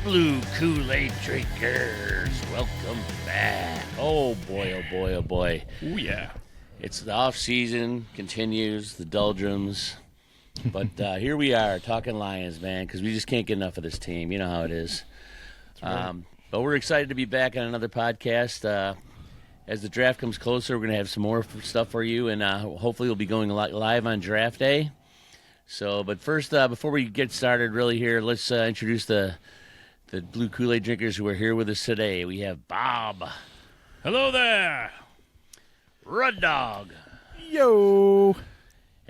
Blue Kool-Aid drinkers, welcome back. Oh boy, oh boy, oh boy. Oh yeah. It's the off-season, continues, the doldrums. But here we are, talking Lions, man, because we just can't get enough of this team. You know how it is. Right. But we're excited to be back on another podcast. As the draft comes closer, we're going to have some more stuff for you, and hopefully we'll be going live on draft day. So, but first, before we get started really here, let's introduce the Blue Kool-Aid drinkers who are here with us today. We have Bob. Hello there. Rud Dog. Yo.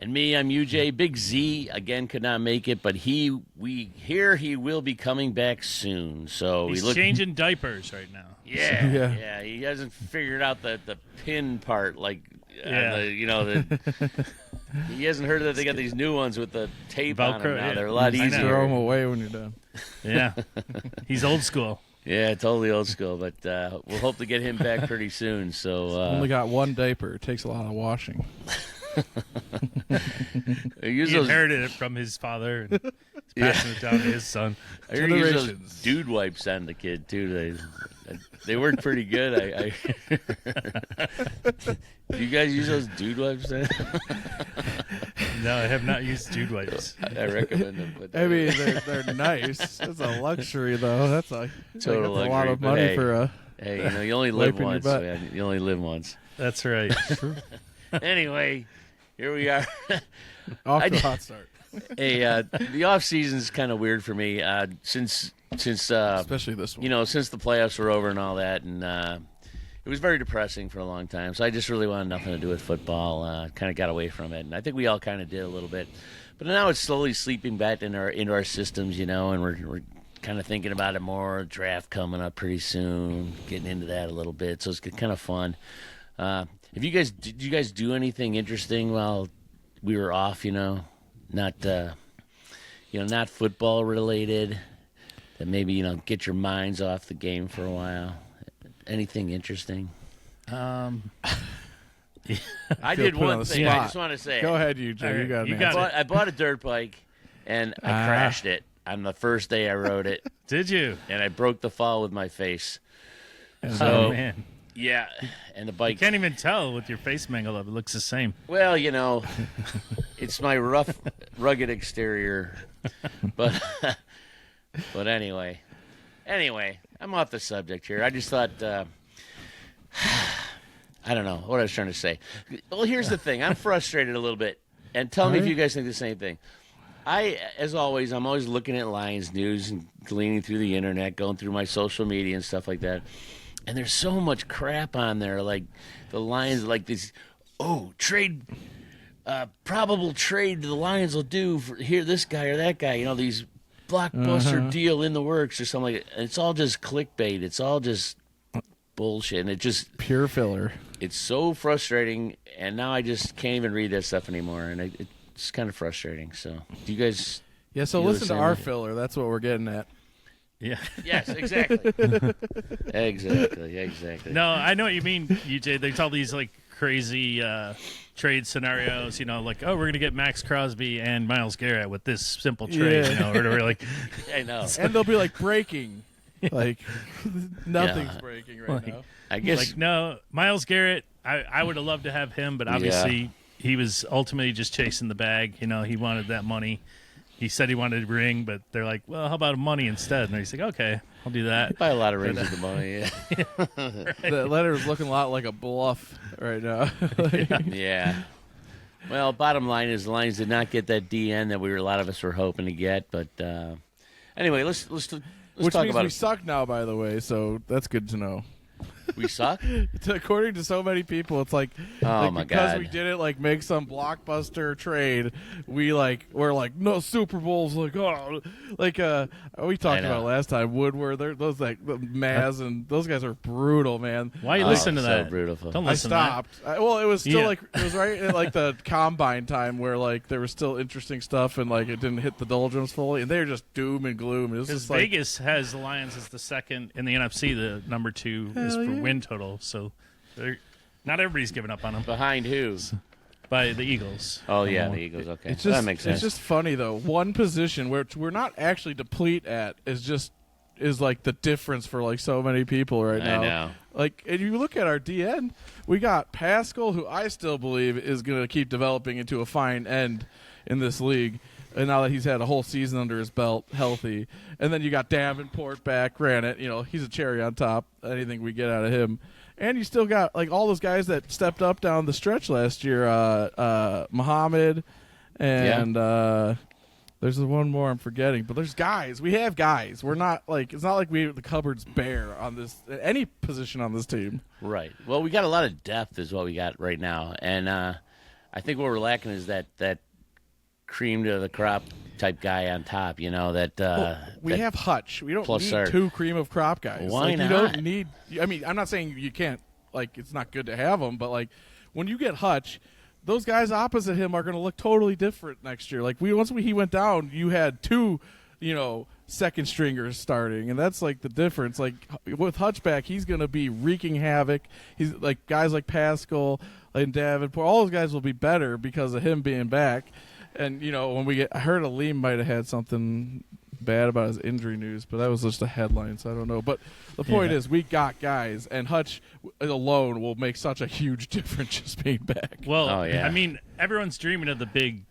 And me, I'm UJ. Big Z, again, could not make it, but we hear he will be coming back soon. So he's changing diapers right now. Yeah. He hasn't figured out the pin part, like, he hasn't heard that they got these new ones with the tape Velcro, on them now. yeah. They're a lot easier. Throw them away when you're done. Yeah. He's old school. Yeah, totally old school, but we'll hope to get him back pretty soon. So only got one diaper. It takes a lot of washing. He inherited it from his father and he's passing it down to his son. I heard he used those dude wipes on the kid, too. They work pretty good. Do you guys use those dude wipes? No, I have not used dude wipes. I recommend them. But I mean, they're nice. It's a luxury, though. That's a lot of money for a. Hey, you only live once, man. You only live once. That's right. Anyway, here we are. Off to a hot start. Hey, the off season's kind of weird for me since especially this one. Since the playoffs were over and all that, and it was very depressing for a long time. So I just really wanted nothing to do with football. Kind of got away from it, and I think we all kind of did a little bit. But now it's slowly sleeping back into our systems, and we're kind of thinking about it more. Draft coming up pretty soon, getting into that a little bit. So it's kind of fun. Did you guys do anything interesting while we were off? Not not football related. That maybe get your minds off the game for a while. Anything interesting? Yeah. I did one thing. I just want to say. Go ahead, you got it. I bought a dirt bike, and I crashed it on the first day I rode it. Did you? And I broke the fall with my face. Oh, man. Yeah, and the bike. You can't even tell with your face mangled up. It looks the same. Well, it's my rough, rugged exterior. But anyway, I'm off the subject here. I just thought, I don't know what I was trying to say. Well, here's the thing. I'm frustrated a little bit, and tell me if you guys think the same thing. As always, I'm always looking at Lions news and gleaning through the internet, going through my social media and stuff like that. And there's so much crap on there, like the Lions, like this, probable trade the Lions will do for this guy or that guy, these blockbuster deal in the works or something like that. And it's all just clickbait. It's all just bullshit. And it just pure filler. It's so frustrating. And now I just can't even read that stuff anymore. And it's kind of frustrating. So do you guys? Yeah. So listen to our filler. That's what we're getting at. Yeah. Yes, exactly. Exactly. No, I know what you mean, UJ. There's all these crazy trade scenarios, like, we're going to get Max Crosby and Myles Garrett with this simple trade, or whatever. I know. And they'll be breaking. Nothing's breaking right now. I guess. No, Myles Garrett, I would have loved to have him, but obviously he was ultimately just chasing the bag. He wanted that money. He said he wanted a ring, but they're like, well, how about money instead? And he's like, okay, I'll do that. You buy a lot of rings with the money, Right. The letter is looking a lot like a bluff right now. Yeah. Well, bottom line is the Lions did not get that DN that a lot of us were hoping to get. But anyway, let's talk about it. Which means we suck now, by the way, so that's good to know. We suck? According to so many people, it's my God. Because we didn't make some blockbuster trade, we're no Super Bowls, we talked about last time, Woodward, those Maz and those guys are brutal, man. Why you listen to so that? Brutal. Don't I listen stopped. to that. It was still it was right at the combine time where there was still interesting stuff and it didn't hit the doldrums fully, and they were just doom and gloom. It was just Vegas has the Lions as the second in the NFC. The number 2 is for win total, so not everybody's giving up on them. Behind who? By the Eagles. Oh, yeah, the Eagles. Okay. That makes sense. It's just funny, though. One position where we're not actually deplete at is just is like the difference for like so many people right now. I know. Like, and you look at our DN, we got Pascal, who I still believe is going to keep developing into a fine end in this league. And now that he's had a whole season under his belt, healthy. And then you got Davenport back. Granted, he's a cherry on top. Anything we get out of him. And you still got like all those guys that stepped up down the stretch last year. Muhammad and there's one more I'm forgetting. But there's guys. We have guys. We're not like it's not like the cupboard's bare on this any position on this team. Right. Well, we got a lot of depth is what we got right now, and I think what we're lacking is that cream to the crop type guy on top. We have Hutch. We don't need two cream of crop guys. Why not? You don't need. I mean, I'm not saying you can't. Like, it's not good to have them, but like when you get Hutch, those guys opposite him are going to look totally different next year. Like once he went down, you had two, second stringers starting, and that's like the difference. Like with Hutch back, he's going to be wreaking havoc. He's like guys like Pascal and Davenport. All those guys will be better because of him being back. And, when I heard Allll might have had something bad about his injury news, but that was just a headline, so I don't know. But the point is, we got guys, and Hutch alone will make such a huge difference just being back. Well, I mean, everyone's dreaming of the big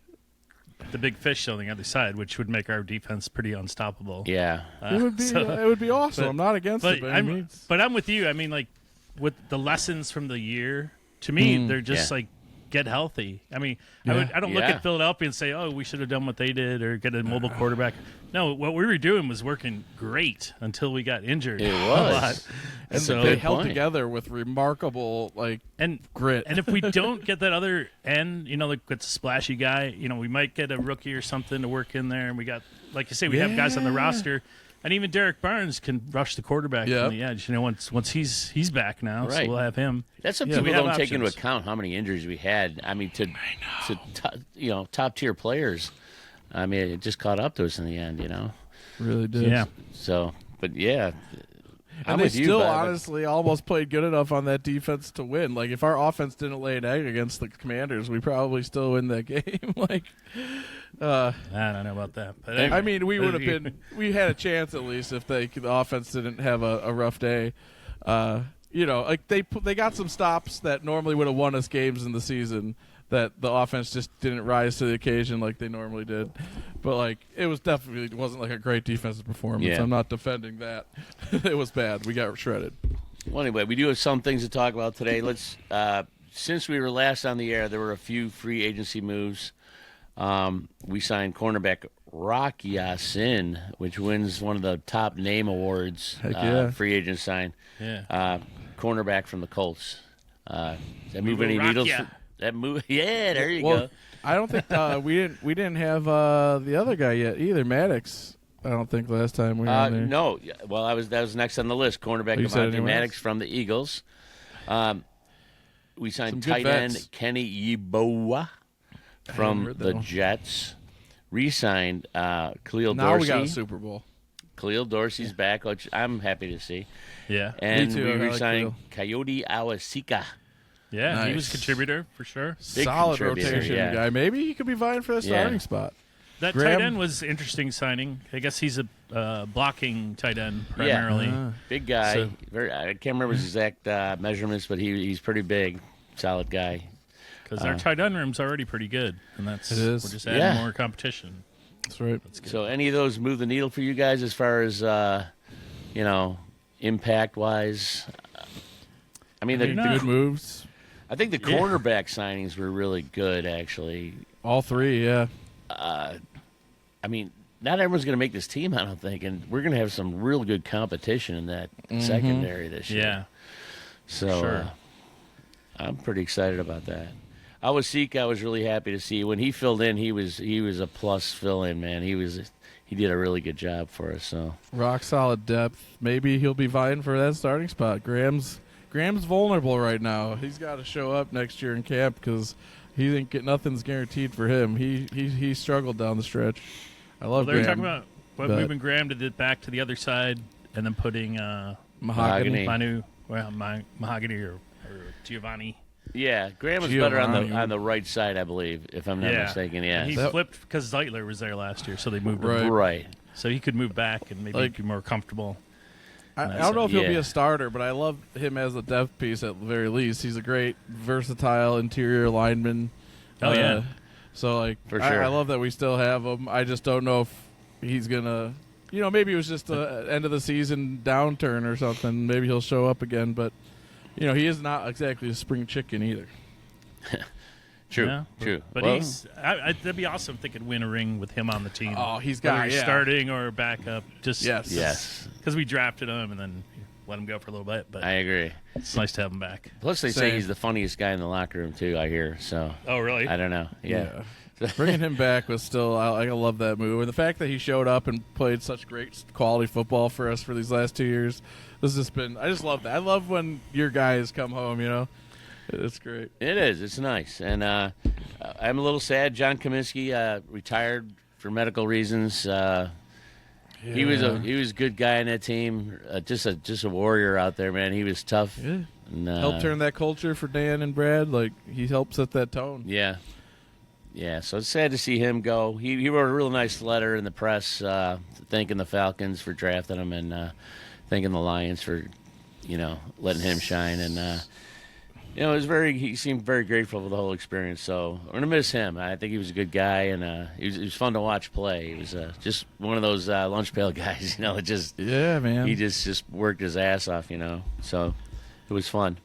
fish on the other side, which would make our defense pretty unstoppable. Yeah. It would be awesome. I'm not against it by any means. But I'm with you. I mean, like, with the lessons from the year, to me, they're just like, get healthy. I mean, I don't look at Philadelphia and say, oh, we should have done what they did or get a mobile quarterback. No, what we were doing was working great until we got injured. It was. And so they held together with remarkable grit. And if we don't get that other end, like it's a splashy guy, we might get a rookie or something to work in there. And we got, like you say, we have guys on the roster. And even Derek Barnes can rush the quarterback from the edge. Once he's back now, so we'll have him. That's something we don't take into account how many injuries we had. I mean, to top tier players. I mean, it just caught up to us in the end. Really did. Yeah. So, but yeah. And they still honestly almost played good enough on that defense to win. Like, if our offense didn't lay an egg against the Commanders, we probably still win that game. I don't know about that. But anyway, I mean, we had a chance at least if the offense didn't have a rough day. They got some stops that normally would have won us games in the season that the offense just didn't rise to the occasion like they normally did. But it wasn't like a great defensive performance. Yeah. I'm not defending that. It was bad. We got shredded. Well, anyway, we do have some things to talk about today. Let's since we were last on the air, there were a few free agency moves. We signed cornerback Rock Ya-Sin, which wins one of the top name awards. Heck yeah. Free agent sign. Yeah. Cornerback from the Colts. Does that move any needles? That move? Yeah, there you go. I don't think we didn't have the other guy yet either, Maddux. I don't think last time we were on there. No. Well, that was next on the list. Cornerback Avonte Maddux from the Eagles. We signed tight end Kenny Yeboah from the Jets. Re-signed Khalil Dorsey. Now we got a Super Bowl. Khalil Dorsey's back, which I'm happy to see. Yeah. And Me too. we re-signed Coyote Awosika. Yeah, nice. He was a contributor for sure. Solid rotation guy. Maybe he could be vying for the starting spot. That tight end was interesting signing. I guess he's a blocking tight end primarily. Yeah. Big guy. So, I can't remember his exact measurements, but he's pretty big. Solid guy. Because our tight end room's already pretty good, and we're just adding more competition. That's right. That's good. So any of those move the needle for you guys as far as impact-wise? I mean, they're good moves. I think the cornerback signings were really good, actually. All three, yeah. I mean, not everyone's going to make this team, I don't think, and we're going to have some real good competition in that secondary this year. Yeah. So I'm pretty excited about that. I was really happy to see when he filled in. He was a plus fill-in, man. He did a really good job for us. So rock solid depth. Maybe he'll be vying for that starting spot. Graham's vulnerable right now. He's got to show up next year in camp because nothing's guaranteed for him. He struggled down the stretch. I love. They're talking about moving Graham to back to the other side and then putting Mahogany. Mahogany or Giovanni. Yeah, Graham was better on the right side, I believe, if I'm not mistaken. Yeah, And he flipped because Zeitler was there last year, so they moved him. Right. so he could move back and maybe Like- be more comfortable. I don't know if he'll be Yeah. a starter, but I love him as a depth piece at the very least. He's a great, versatile interior lineman. Oh, yeah. So, like, For sure. I love that we still have him. I just don't know if he's going to, maybe it was just an end of the season downturn or something. Maybe he'll show up again, but, he is not exactly a spring chicken either. True, Yeah. true. But Well, that'd be awesome if they could win a ring with him on the team. Oh, he's Whether got, he's yeah. starting or backup. Just yes, because we drafted him and then let him go for a little bit. But I agree. it's nice to have him back. Plus, they say Same. he's the funniest guy in the locker room too. I hear. So Oh, really? I don't know. Yeah. Bringing him back was still, I love that move. And the fact that he showed up and played such great quality football for us for these last 2 years, I just love that. I love when your guys come home, It's great. It is. It's nice, and I'm a little sad. John Cominsky retired for medical reasons. He was a good guy in that team. Just a warrior out there, man. He was tough. Yeah. And, Helped turn that culture for Dan and Brad. Like, he helped set that tone. Yeah. Yeah, so it's sad to see him go. He wrote a real nice letter in the press thanking the Falcons for drafting him and thanking the Lions for, letting him shine. And, he seemed very grateful for the whole experience. So I'm going to miss him. I think he was a good guy, and he was fun to watch play. He was just one of those lunch pail guys, that just Yeah, man. he just worked his ass off, So it was fun.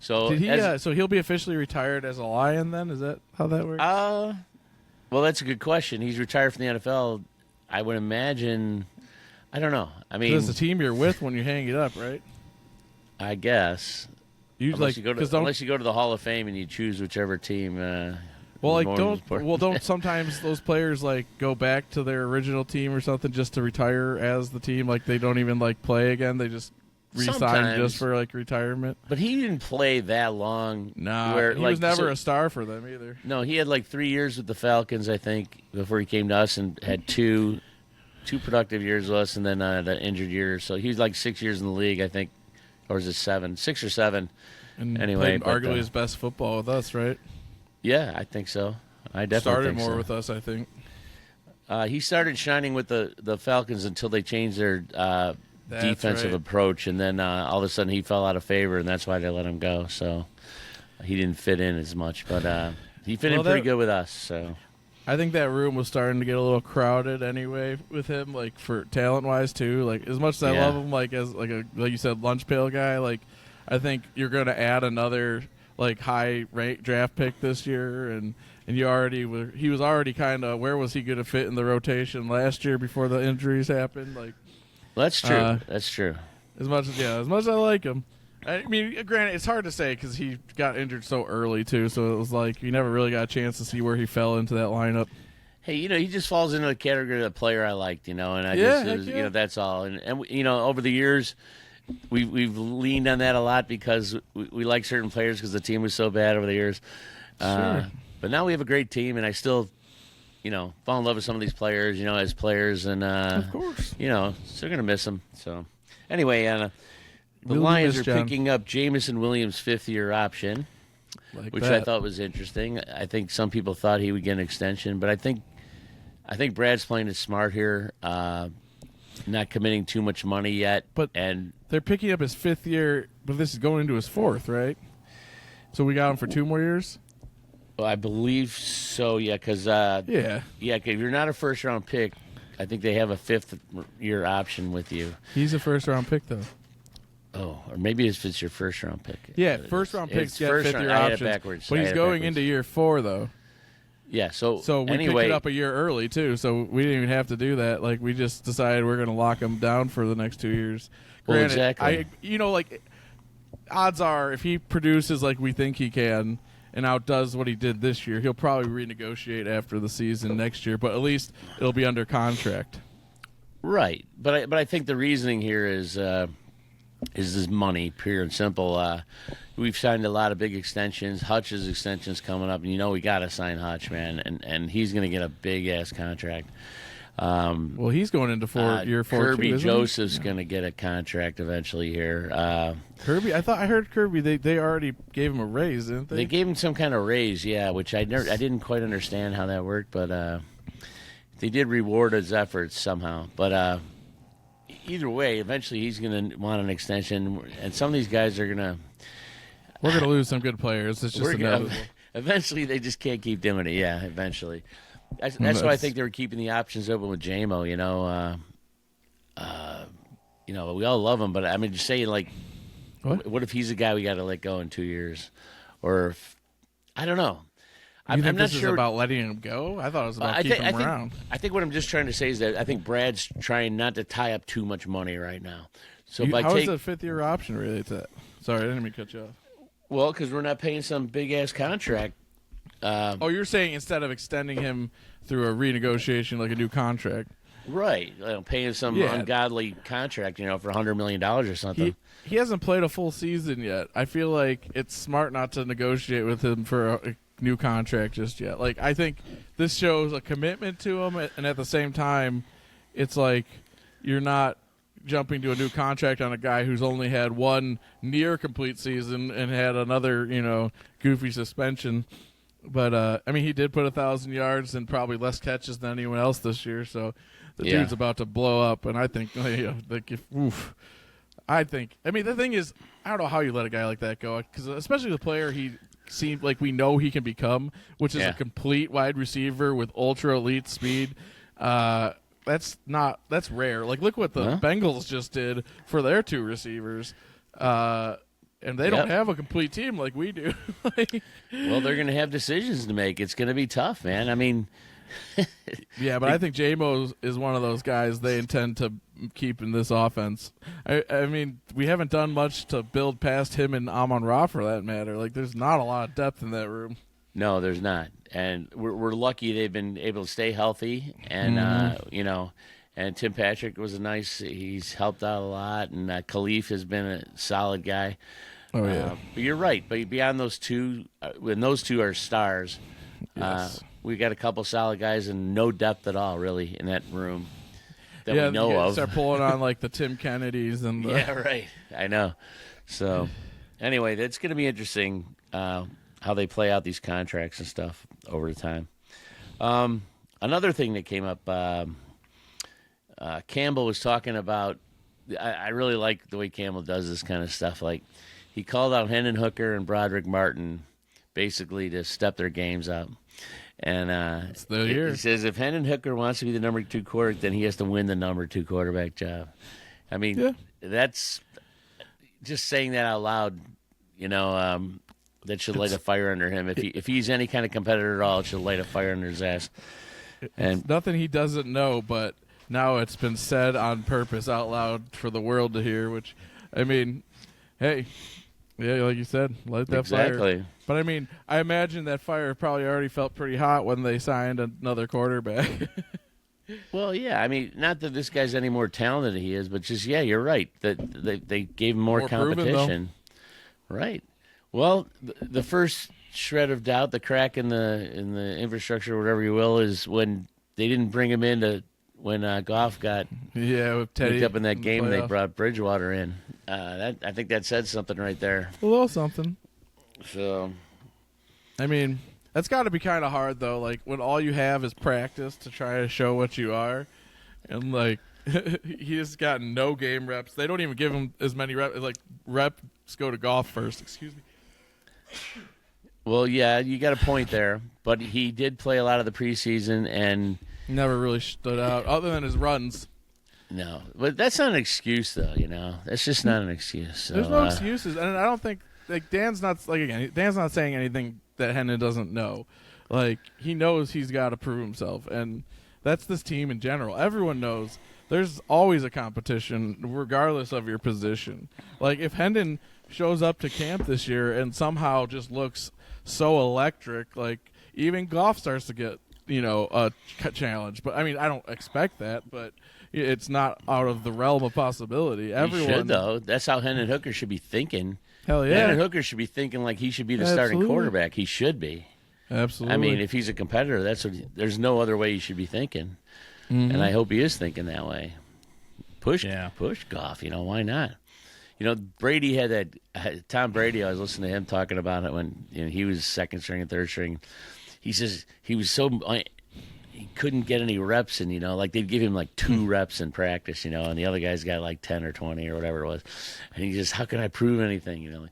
So Did he? So he'll be officially retired as a Lion then? Is that how that works? well, that's a good question. He's retired from the NFL. I would imagine. I don't know. I mean, it's the team you're with when you hang it up, right? I guess You unless you go to the Hall of Fame and you choose whichever team. don't sometimes those players go back to their original team or something just to retire as the team? Like they don't even play again. They just resign Sometimes. just for retirement. But he didn't play that long. No, where, he was never a star for them either. No, he had 3 years with the Falcons, I think, before he came to us, and had two productive years with us, and then the injured year. So he was 6 years in the league, I think, or is it 7? 6 or 7? And Anyway, played but, arguably his best football with us, right? Yeah, I think so. I definitely Started think more so. with us, I think. He started shining with the Falcons until they changed their defensive right. approach, and then all of a sudden he fell out of favor, and that's why they let him go. So he didn't fit in as much, but he fit in pretty good with us. So I think that room was starting to get a little crowded anyway with him, for talent wise too. As much as I Yeah. love him, as like you said, lunch pail guy. I think you're going to add another high rank draft pick this year, and he was already kind of, where was he going to fit in the rotation last year before the injuries happened? that's true. That's true. As much as I like him. I mean, granted, it's hard to say because he got injured so early too. So it was you never really got a chance to see where he fell into that lineup. Hey, he just falls into the category of the player I liked, and I Yeah, just, heck yeah. that's all. And over the years, we've leaned on that a lot because we like certain players because the team was so bad over the years. Sure. But now we have a great team, and I still, fall in love with some of these players, as players, and Of course. so gonna miss them. So anyway, the We'll Lions miss are John. picking up Jameson Williams' 5th-year option, which I thought was interesting. I think some people thought he would get an extension, but I think Brad's playing it smart here, not committing too much money yet. But and they're picking up his 5th year, but this is going into his 4th, right? So we got him for 2 more years? I believe so, yeah, because Yeah. if you're not a first-round pick, I think they have a 5th-year option with you. He's a first-round pick, though. Oh, or maybe if it's your first-round pick. Yeah, first-round picks It's get first 5th-year round. I had it options. backwards. But I he's had it going backwards. into year 4, though. Yeah, so we anyway, picked it up a year early, too, so we didn't even have to do that. We just decided we're going to lock him down for the next 2 years. Well, Granted, exactly. Odds are if he produces like we think he can and outdoes what he did this year, he'll probably renegotiate after the season next year, but at least it'll be under contract. right. But I think the reasoning here is this money, pure and simple. We've signed a lot of big extensions. Hutch's extension's coming up, and we got to sign Hutch, man, and he's going to get a big-ass contract. Well, he's going into year 4 Kirby too, isn't Joseph's going to get a contract eventually here. he? Kirby, I heard Kirby. They already gave him a raise, didn't they? They gave him some kind of raise, yeah, which I didn't quite understand how that worked, but they did reward his efforts somehow. But either way, eventually he's going to want an extension, and some of these guys are going to. We're going to lose some good players. It's just inevitable. Eventually, they just can't keep doing it. Yeah, eventually. That's why I think they were keeping the options open with JMO. We all love him, but I mean, just saying like, what if he's a guy we got to let go in 2 years, or if, I don't know. I'm not sure. This is about letting him go? I thought it was about keeping him around. I think what I'm just trying to say is that I think Brad's trying not to tie up too much money right now. So how is a fifth-year option related to that? Sorry, I didn't mean to cut you off. Well, because we're not paying some big-ass contract. You're saying instead of extending him through a renegotiation, like a new contract. Right. Paying some ungodly contract, for $100 million or something. He hasn't played a full season yet. I feel like it's smart not to negotiate with him for a new contract just yet. Like, I think this shows a commitment to him, and at the same time, it's like you're not jumping to a new contract on a guy who's only had one near complete season and had another, goofy suspension. But, he did put 1,000 yards and probably less catches than anyone else this year, so the dude's about to blow up. And I think, the thing is, I don't know how you let a guy like that go, because especially the player he seemed like we know he can become, which is a complete wide receiver with ultra elite speed. That's rare. Like, look what the Bengals just did for their two receivers. And they don't have a complete team like we do. Well, they're going to have decisions to make. It's going to be tough, man. I mean, yeah, but I think J-Mo is one of those guys they intend to keep in this offense. I mean, we haven't done much to build past him and Amon-Ra for that matter. Like, there's not a lot of depth in that room. No, there's not. And we're lucky they've been able to stay healthy. And, and Tim Patrick was he's helped out a lot. And Khalif has been a solid guy. Oh, yeah. But you're right. But beyond those two, when those two are stars, we got a couple solid guys and no depth at all, really, in that room that we know of. Start pulling on, like, the Tim Kennedys. And Yeah, right. I know. So, anyway, that's going to be interesting how they play out these contracts and stuff over the time. Another thing that came up, Campbell was talking about, I really like the way Campbell does this kind of stuff. Like, he called out Hendon Hooker and Broderic Martin basically to step their games up. And he says if Hendon Hooker wants to be the number 2 quarterback, then he has to win the number 2 quarterback job. I mean, that's just saying that out loud, that should light a fire under him. If he's any kind of competitor at all, it should light a fire under his ass. And nothing he doesn't know, but now it's been said on purpose out loud for the world to hear, which, I mean, hey, yeah, like you said, light that fire. But, I mean, I imagine that fire probably already felt pretty hot when they signed another quarterback. Well, yeah. I mean, not that this guy's any more talented than he is, but just, you're right. That they gave him more competition. Right. Well, the first shred of doubt, the crack in the infrastructure, whatever you will, is when they didn't bring him in when Goff got with Teddy up in that game and they brought Bridgewater in. I think that said something right there. A little something. So, I mean, that's got to be kind of hard though. Like when all you have is practice to try to show what you are, and like he has gotten no game reps. They don't even give him as many reps. Like reps go to Goff first. Excuse me. Well, yeah, you got a point there, but he did play a lot of the preseason and never really stood out other than his runs. No, but that's not an excuse, though. That's just not an excuse. So, there's no excuses, and I don't think Dan's not saying anything that Hendon doesn't know. Like he knows he's got to prove himself, and that's this team in general. Everyone knows there's always a competition, regardless of your position. Like if Hendon shows up to camp this year and somehow just looks so electric, like even Goff starts to get a challenge. But I mean, I don't expect that, but it's not out of the realm of possibility. Everyone should, though. That's how Hendon Hooker should be thinking. Hell yeah, Hendon Hooker should be thinking like he should be the starting quarterback. He should be. Absolutely. I mean, if he's a competitor, there's no other way he should be thinking. Mm-hmm. And I hope he is thinking that way. Push Goff. Why not? Brady had that. Tom Brady, I was listening to him talking about it when he was second string and third string. He says he was so he couldn't get any reps in, like they'd give him like 2 reps in practice, and the other guys got like 10 or 20 or whatever it was. And he just, how can I prove anything,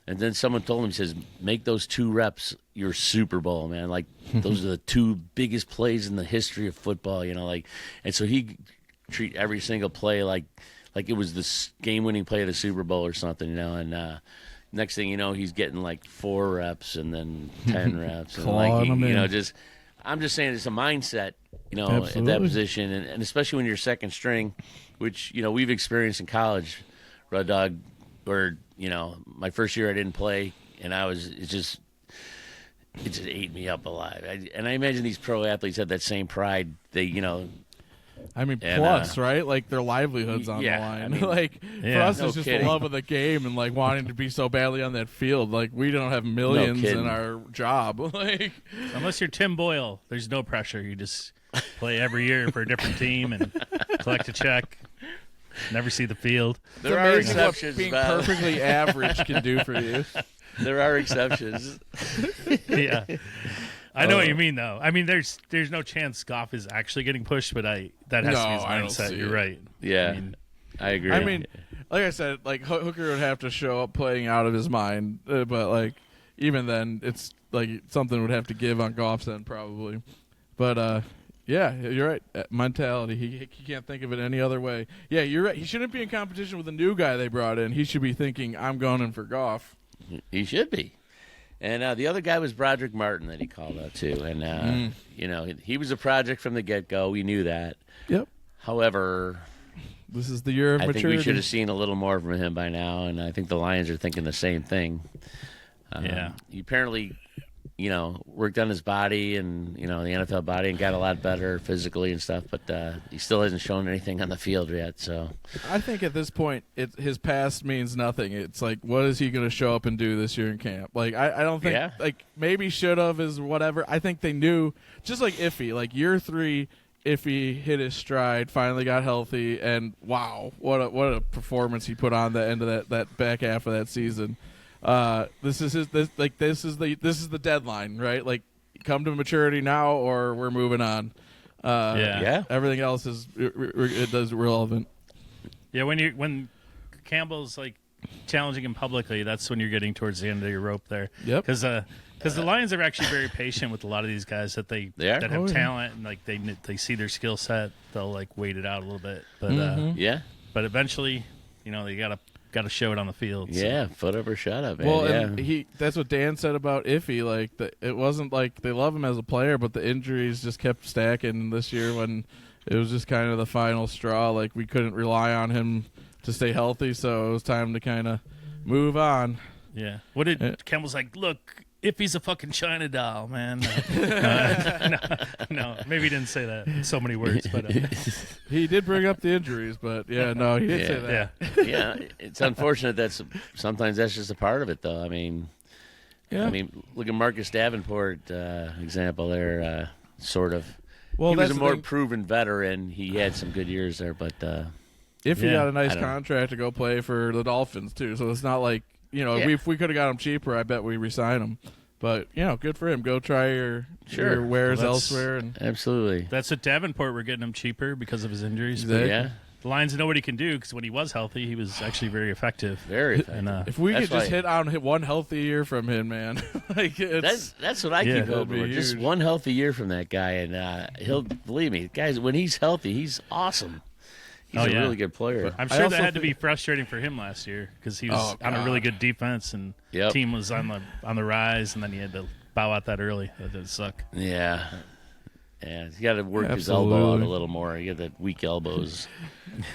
And then someone told him, he says, make those 2 reps your Super Bowl, man. Like those are the 2 biggest plays in the history of football, and so he treat every single play like it was the game-winning play of the Super Bowl or something, and next thing you know, he's getting like 4 reps and then 10 reps. And I'm just saying it's a mindset, at that position, and especially when you're second string, which, we've experienced in college, Red Dog, where, my first year I didn't play, and it just ate me up alive. And I imagine these pro athletes have that same pride. They, plus, right? Like, their livelihood's on the line. For us, it's just the love of the game and, like, wanting to be so badly on that field. Like, we don't have millions in our job. Unless you're Tim Boyle, there's no pressure. You just play every year for a different team and collect a check. Never see the field. There are exceptions. What being perfectly average can do for you. There are exceptions. Yeah. I know what you mean, though. I mean, there's no chance Goff is actually getting pushed, but that has to be his mindset. You're right. Yeah, I agree. I mean, like I said, like Hooker would have to show up playing out of his mind, but like even then, it's like something would have to give on Goff's end probably. But yeah, you're right. Mentality. He can't think of it any other way. Yeah, you're right. He shouldn't be in competition with the new guy they brought in. He should be thinking, I'm going in for Goff. He should be. And the other guy was Broderic Martin that he called out to. And, he was a project from the get-go. We knew that. Yep. However, this is the year of maturity. I think we should have seen a little more from him by now, and I think the Lions are thinking the same thing. He apparently, worked on his body and, the NFL body and got a lot better physically and stuff, but he still hasn't shown anything on the field yet. So I think at this point, his past means nothing. It's like, what is he going to show up and do this year in camp? Like, I don't think, like, maybe should have is whatever. I think they knew, just like Iffy, like year 3, Iffy hit his stride, finally got healthy, and wow, what a performance he put on the end of that back half of that season. This is the deadline, right? Like, come to maturity now, or we're moving on. Everything else is irrelevant. Yeah, when Campbell's like challenging him publicly, that's when you're getting towards the end of your rope there. Yep. Because the Lions are actually very patient with a lot of these guys that that have talent and like they see their skill set. They'll like wait it out a little bit, but but eventually, they got to show it on the field. Yeah, foot up or shut up, man. Well, and that's what Dan said about Iffy. Like, it wasn't like they love him as a player, but the injuries just kept stacking this year when it was just kind of the final straw. Like, we couldn't rely on him to stay healthy, so it was time to kind of move on. Yeah. What did Campbell's like, look, Iffy's a fucking China doll, man. No, maybe he didn't say that in so many words, but he did bring up the injuries, but he didn't say that. Yeah, it's unfortunate that sometimes that's just a part of it, though. I mean, look at Marcus Davenport example there, sort of. Well, he was a more proven veteran. He had some good years there, but if he got a nice contract to go play for the Dolphins too, so it's not like. If we could have got him cheaper, I bet we re-sign him. But, good for him. Go try your wares elsewhere. And absolutely. That's at Davenport. We're getting him cheaper because of his injuries. Exactly. Yeah. The Lions know what he can do because when he was healthy, he was actually very effective. Very effective. And, if we could just hit one healthy year from him, man. That's what I keep hoping for. Just one healthy year from that guy, and he'll, believe me, guys, when he's healthy, he's awesome. He's a really good player. I'm sure that had to be frustrating for him last year because he was on a really good defense and team was on the rise, and then he had to bow out that early. That did suck. Yeah. Yeah, he's got to work his elbow out a little more. He got that weak elbows.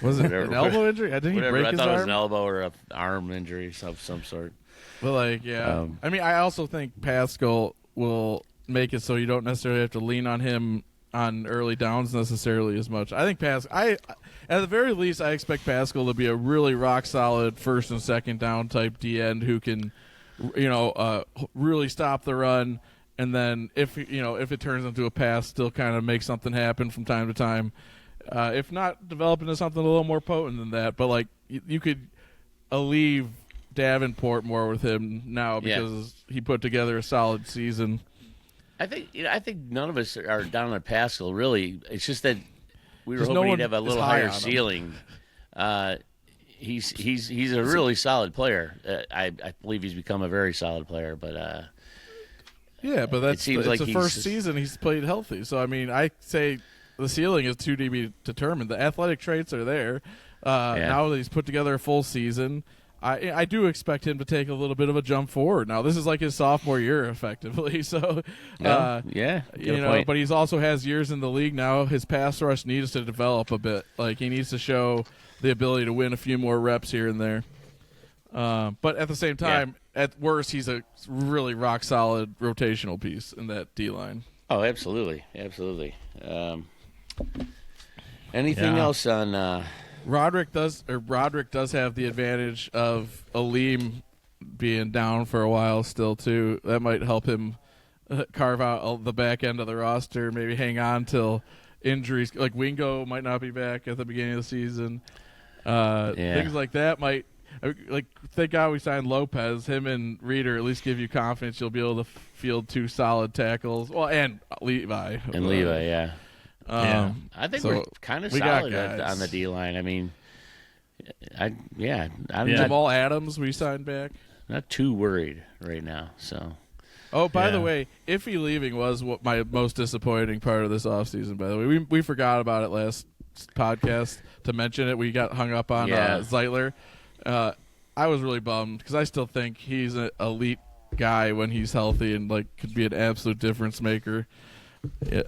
Was it an elbow injury? I think he break his arm. I thought it was an elbow or an arm injury of some sort. Well, I also think Pascal will make it so you don't necessarily have to lean on him on early downs necessarily as much. I think at the very least, I expect Pascal to be a really rock solid first and second down type D end who can, really stop the run, and then if it turns into a pass, still kind of make something happen from time to time. If not, develop into something a little more potent than that. But like you could alleviate Davenport more with him now because he put together a solid season. I think none of us are down on Pascal. Really, it's just that we were Just hoping no he'd have a one is little high higher on him. ceiling. He's a really solid player. I believe he's become a very solid player, but Yeah, but it seems like the he's first just- season he's played healthy. So I mean, I say the ceiling is to be determined. The athletic traits are there. Now that he's put together a full season, I do expect him to take a little bit of a jump forward. Now this is like his sophomore year, effectively. So yeah, you know, but he's also has years in the league now. His pass rush needs to develop a bit. Like he needs to show the ability to win a few more reps here and there. But at the same time, at worst, he's a really rock solid rotational piece in that D line. Oh, absolutely. Anything else on? Broderic does have the advantage of Allll being down for a while still too. That might help him carve out the back end of the roster. Maybe hang on till injuries. Like Wingo might not be back at the beginning of the season. Things like that might. Like, thank God we signed Lopez. Him and Reeder at least give you confidence you'll be able to field 2 solid tackles. Well, and Levi. Yeah. I think we're kind of solid on the D line. I mean, I'm not, Jamal Adams we signed back. not too worried right now. So. Oh, by the way, Iffy leaving was what my most disappointing part of this offseason, by the way. We forgot about it last podcast to mention it. We got hung up on Zeitler. I was really bummed because I still think he's an elite guy when he's healthy and like could be an absolute difference maker. Yeah.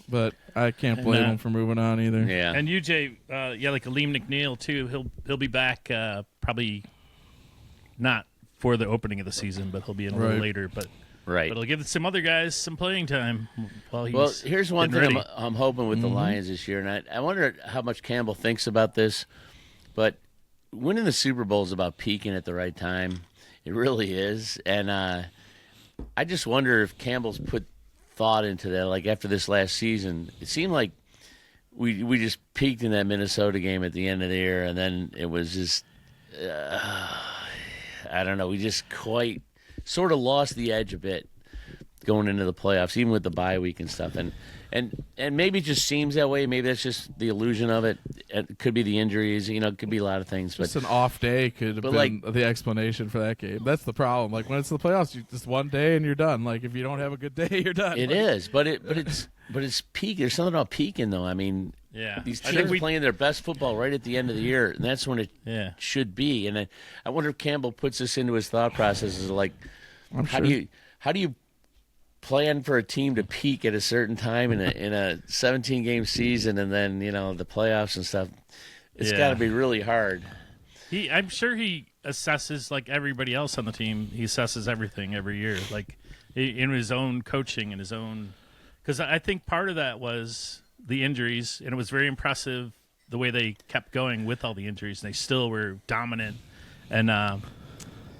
But I can't blame him for moving on either. Yeah. And UJ, like Aleem McNeil too. He'll be back probably not for the opening of the season, but he'll be in a little later. But it'll give some other guys some playing time while he's. Well, here's one thing ready. I'm hoping with the Lions this year, and I wonder how much Campbell thinks about this, but winning the Super Bowl is about peaking at the right time. It really is, and I just wonder if Campbell's put thought into that. Like after this last season, it seemed like we just peaked in that Minnesota game at the end of the year, and then it was just I don't know. We just quite sort of lost the edge a bit going into the playoffs, even with the bye week and stuff. And maybe it just seems that way. Maybe that's just the illusion of it. It could be the injuries. You know, it could be a lot of things. Just an off day could have been the explanation for that game. That's the problem. Like when it's the playoffs, you just one day and you're done. Like if you don't have a good day, you're done. It is, but it's peak. There's something about peaking though. I mean, these teams are playing their best football right at the end of the year, and that's when it should be. And I wonder if Campbell puts this into his thought processes. Like, how do you plan for a team to peak at a certain time in a 17-game season, and then the playoffs and stuff? It's got to be really hard. I'm sure he assesses like everybody else on the team. He assesses everything every year, like in his own coaching and his own. Because I think part of that was the injuries, and it was very impressive the way they kept going with all the injuries. And they still were dominant, and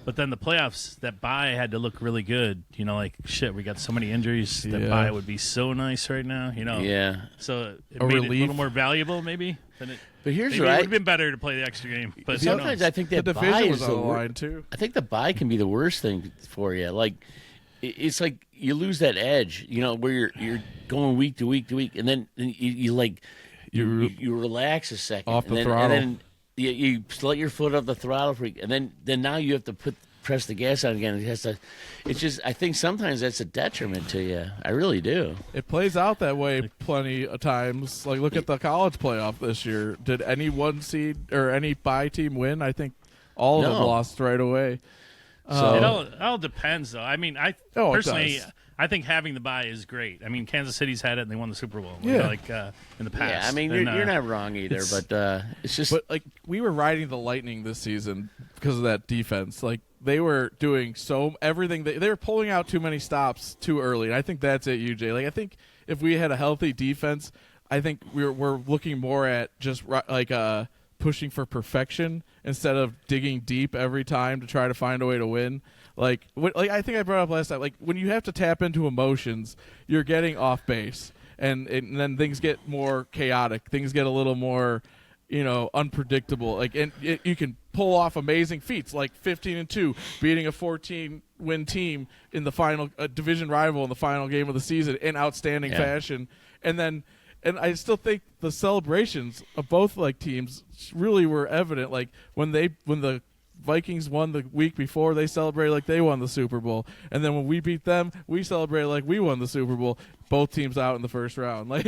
but then the playoffs, that bye had to look really good. Like shit, we got so many injuries. That bye would be so nice right now. Yeah. So it made it a little more valuable, maybe. But here's maybe it would have been better to play the extra game. But sometimes I think that the bye division is was on the line too. I think the bye can be the worst thing for you. Like it's like you lose that edge, where you're going week to week to week, and then you relax a second off the and then, throttle. and then you let your foot off the throttle freak, and then now you have to press the gas on again. It's just I think sometimes that's a detriment to you. I really do. It plays out that way plenty of times. Like look at the college playoff this year. Did any 1 seed or any bye team win? I think all of them lost right away. So it all depends, though. I mean, personally, I think having the bye is great. I mean, Kansas City's had it and they won the Super Bowl. In the past. Yeah, I mean, you're not wrong either, but it's just. But like we were riding the Lightning this season because of that defense. Like they were doing everything. They were pulling out too many stops too early. And I think that's it, UJ. Like I think if we had a healthy defense, I think we're looking more at just like pushing for perfection instead of digging deep every time to try to find a way to win. Like I think I brought up last time, like when you have to tap into emotions, you're getting off base, and then things get more chaotic. Things get a little more unpredictable. Like, and you can pull off amazing feats, like 15-2, beating a 14-win team in the final division rival in the final game of the season in outstanding fashion, and I still think the celebrations of both teams really were evident. Like when the Vikings won the week before, they celebrated like they won the Super Bowl, and then when we beat them, we celebrated like we won the Super Bowl. Both teams out in the first round. I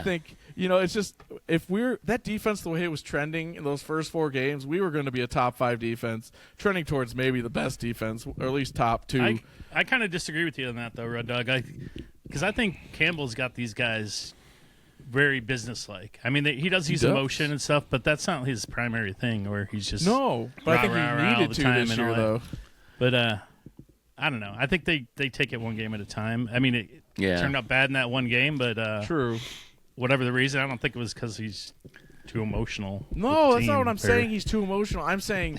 think it's just if that defense, the way it was trending in those first 4 games, we were going to be a top 5 defense, trending towards maybe the best defense, or at least top 2. I kind of disagree with you on that though, Red Dog. Because I think Campbell's got these guys very businesslike. I mean, he does use emotion and stuff, but that's not his primary thing. Where he's just but I think he needed to this year though. But I don't know. I think they take it one game at a time. I mean, it turned out bad in that one game, but true. Whatever the reason, I don't think it was because he's too emotional. No, that's not what I'm saying. He's too emotional. I'm saying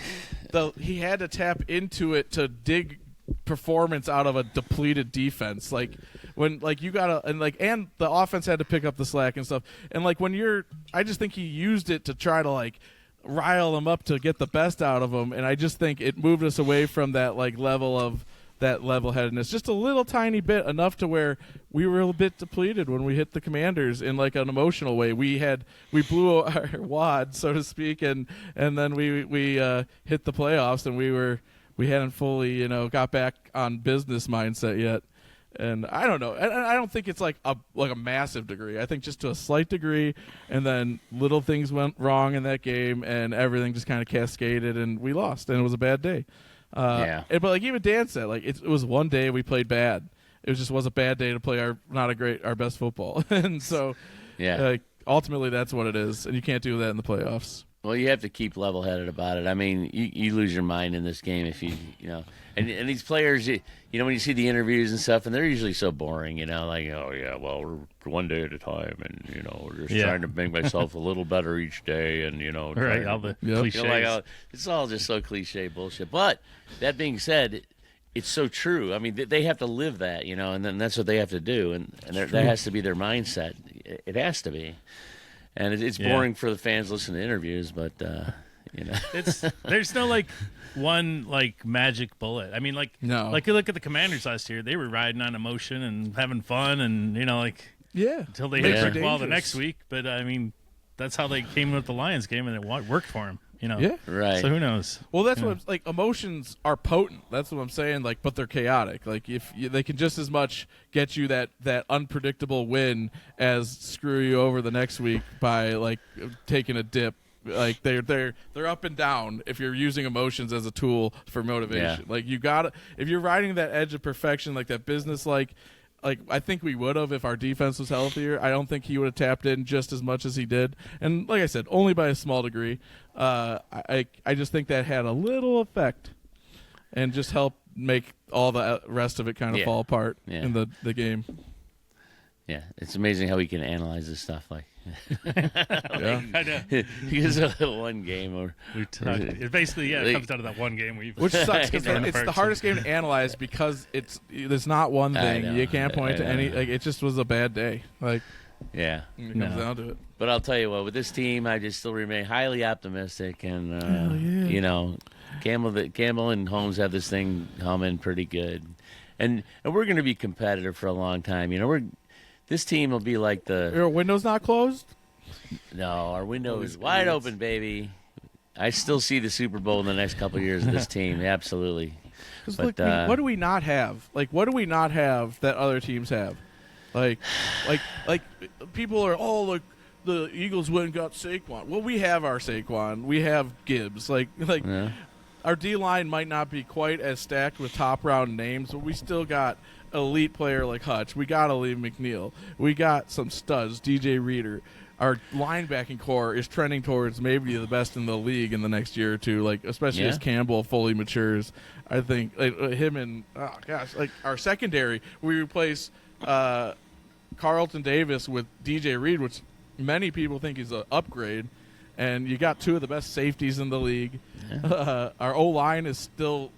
he had to tap into it to dig performance out of a depleted defense. Like when you gotta and the offense had to pick up the slack and stuff. And I just think he used it to try to rile them up to get the best out of them. And I just think it moved us away from that level of that level-headedness just a little tiny bit, enough to where we were a bit depleted when we hit the Commanders in an emotional way. We blew our wad, so to speak, and then we hit the playoffs, and we hadn't fully got back on business mindset yet. And I don't know. I don't think it's a massive degree. I think just to a slight degree, and then little things went wrong in that game, and everything just kind of cascaded, and we lost, and it was a bad day. But even Dan said, it was one day we played bad. It was a bad day to play our best football, and so ultimately that's what it is, and you can't do that in the playoffs. Well, you have to keep level-headed about it. I mean, you lose your mind in this game if you and these players, when you see the interviews and stuff, and they're usually so boring, oh yeah, well, we're one day at a time, and we're just trying to make myself a little better each day, and right, all the cliches. It's all just so cliche bullshit. But that being said, it's so true. I mean, they have to live that, and then that's what they have to do, and that has to be their mindset. It has to be. And it's boring for the fans listening to interviews, but there's no one magic bullet. I mean, no. You look at the Commanders last year; they were riding on emotion and having fun, and until they hit the ball the next week. But I mean, that's how they came with the Lions game, and it worked for them. Yeah, right. So who knows? Well, that's what emotions are potent. That's what I'm saying. But they're chaotic. If they can just as much get you that unpredictable win as screw you over the next week by taking a dip. They're up and down if you're using emotions as a tool for motivation. Yeah. If you're riding that edge of perfection, that business I think we would have if our defense was healthier. I don't think he would have tapped in just as much as he did. And like I said, only by a small degree. I just think that had a little effect and just helped make all the rest of it kind of fall apart in the game. Yeah, it's amazing how we can analyze this stuff. I know. Because of that one game, it basically it comes down to that one game which sucks because it's the hardest game to analyze because there's not one thing you can't point to any. It just was a bad day. It comes down to it. But I'll tell you what, with this team, I just still remain highly optimistic, and Campbell and Holmes have this thing humming pretty good, and we're going to be competitive for a long time. This team will be like Your window's not closed? No, our window is wide open, baby. I still see the Super Bowl in the next couple of years of this team, absolutely. But what do we not have? What do we not have that other teams have? People are the Eagles went and got Saquon. Well, we have our Saquon. We have Gibbs. Our D-line might not be quite as stacked with top-round names, but we still got elite player like Hutch. We got Lee McNeil. We got some studs, DJ Reader. Our linebacking core is trending towards maybe the best in the league in the next year or two, especially as Campbell fully matures. I think him and our secondary, we replace Carlton Davis with DJ Reed, which many people think is an upgrade. And you got two of the best safeties in the league. Yeah. Our O-line is still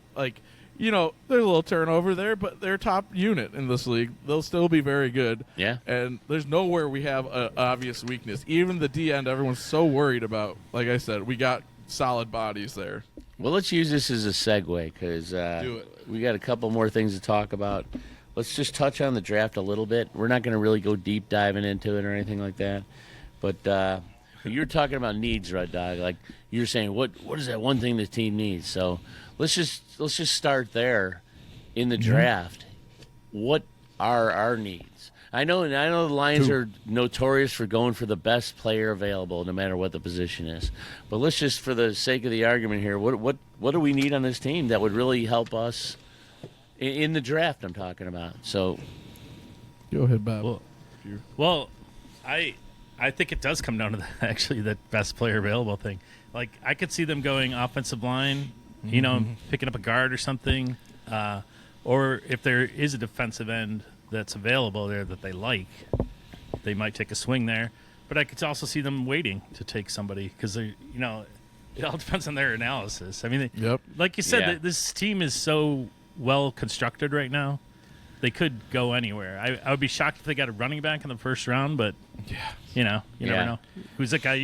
there's a little turnover there, but they're top unit in this league. They'll still be very good. Yeah. And there's nowhere we have an obvious weakness. Even the D end, everyone's so worried about. Like I said, we got solid bodies there. Well, let's use this as a segue because we got a couple more things to talk about. Let's just touch on the draft a little bit. We're not going to really go deep diving into it or anything like that. But you're talking about needs, Red Dog. Like you're saying, what is that one thing the team needs? So let's just start there in the draft. What are our needs? I know the Lions are notorious for going for the best player available, no matter what the position is. But let's just, for the sake of the argument here, what do we need on this team that would really help us in the draft? I'm talking about. So, go ahead, Bob. Well, I think it does come down to the best player available thing. Like I could see them going offensive line, picking up a guard or something, or if there is a defensive end that's available there that they like, they might take a swing there. But I could also see them waiting to take somebody because it all depends on their analysis. I mean, like you said, this team is so well constructed right now. They could go anywhere. I would be shocked if they got a running back in the first round, but you never know. Who's that guy?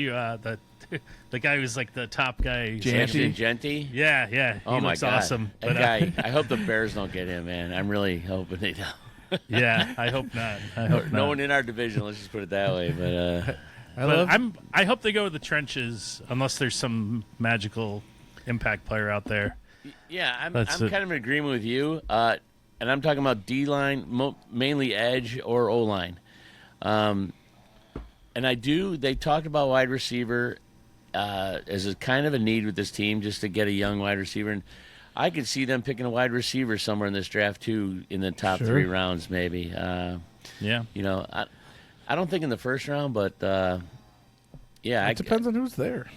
The guy who's like the top guy. Genty? Yeah. Oh, he looks God. awesome. That guy, I hope the Bears don't get him, man. I'm really hoping they don't. Yeah, I hope not. No one in our division, let's just put it that way. But I hope they go to the trenches unless there's some magical impact player out there. Yeah, I'm kind of in agreement with you. And I'm talking about D-line, mainly edge or O-line. And they talked about wide receiver as a kind of a need with this team just to get a young wide receiver. And I could see them picking a wide receiver somewhere in this draft, too, in the top 3 rounds maybe. Yeah. I don't think in the first round, but, It depends on who's there.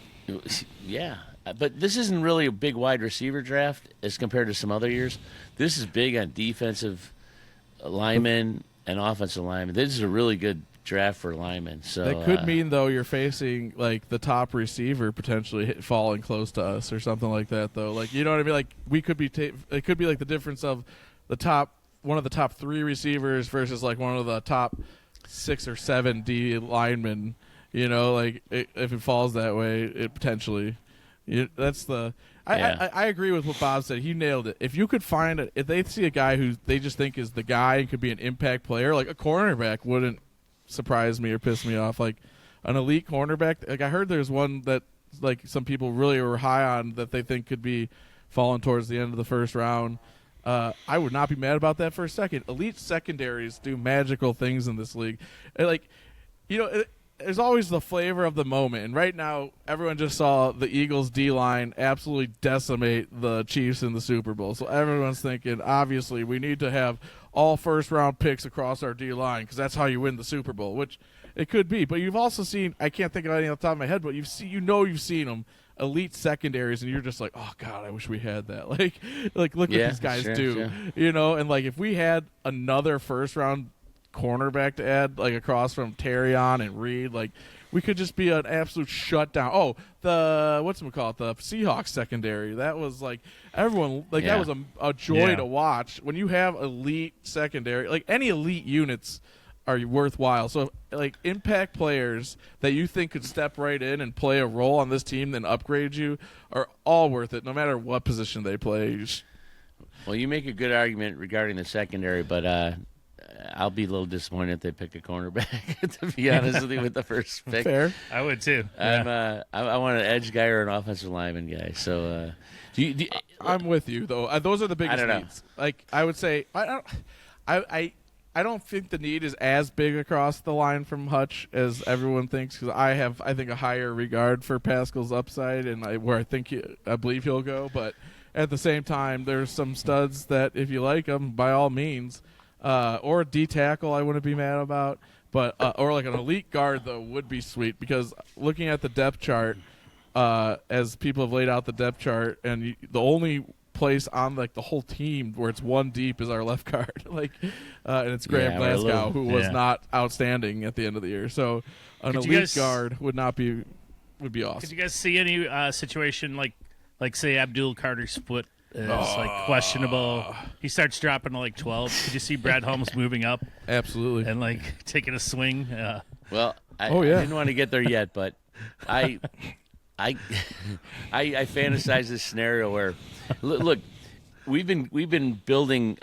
Yeah. But this isn't really a big wide receiver draft as compared to some other years. This is big on defensive linemen and offensive linemen. This is a really good draft for linemen. So that could mean, though, you're facing like the top receiver potentially falling close to us or something like that, though. Like, you know what I mean? Like, we could be it could be like the difference of one of the top 3 receivers versus like one of the top 6 or 7 D linemen. Like if it falls that way, it potentially. I agree with what Bob said. He nailed it. If you could find if they see a guy who they just think is the guy and could be an impact player, like a cornerback wouldn't surprise me or piss me off. Like an elite cornerback. Like I heard there's one that like some people really were high on that they think could be falling towards the end of the first round. I would not be mad about that for a second. Elite secondaries do magical things in this league. There's always the flavor of the moment. And right now, everyone just saw the Eagles' D-line absolutely decimate the Chiefs in the Super Bowl. So everyone's thinking, obviously, we need to have all first-round picks across our D-line because that's how you win the Super Bowl, which it could be. But you've also seen, I can't think of anything off the top of my head, but you've seen them, elite secondaries, and you're just like, oh, God, I wish we had that. Like look what these guys do. Sure. And like if we had another first-round cornerback to add, like across from Terrion and Reed, like we could just be an absolute shutdown. Oh, the the Seahawks secondary. That was like everyone that was a joy to watch. When you have elite secondary, like any elite units are worthwhile. So like impact players that you think could step right in and play a role on this team, then upgrade you, are all worth it, no matter what position they play. Well, you make a good argument regarding the secondary, but I'll be a little disappointed if they pick a cornerback, to be honest with you, with the first pick. Fair. I would too. I want an edge guy or an offensive lineman guy. So I'm with you, though. Those are the biggest needs. Like I would say, I don't think the need is as big across the line from Hutch as everyone thinks, because I think a higher regard for Pascal's upside and where I believe he'll go. But at the same time, there's some studs that if you like them, by all means. Or a D tackle, I wouldn't be mad about, but or like an elite guard though would be sweet, because looking at the depth chart, as people have laid out the depth chart, and the only place on like the whole team where it's one deep is our left guard, and it's Graham Glasgow, who was not outstanding at the end of the year. So an elite guard would be awesome. Could you guys see any situation like say Abdul Carter's foot is like questionable. He starts dropping to like 12. Could you see Brad Holmes moving up Absolutely. and like taking a swing? Well, I didn't want to get there yet, but I fantasize this scenario where, look, we've been building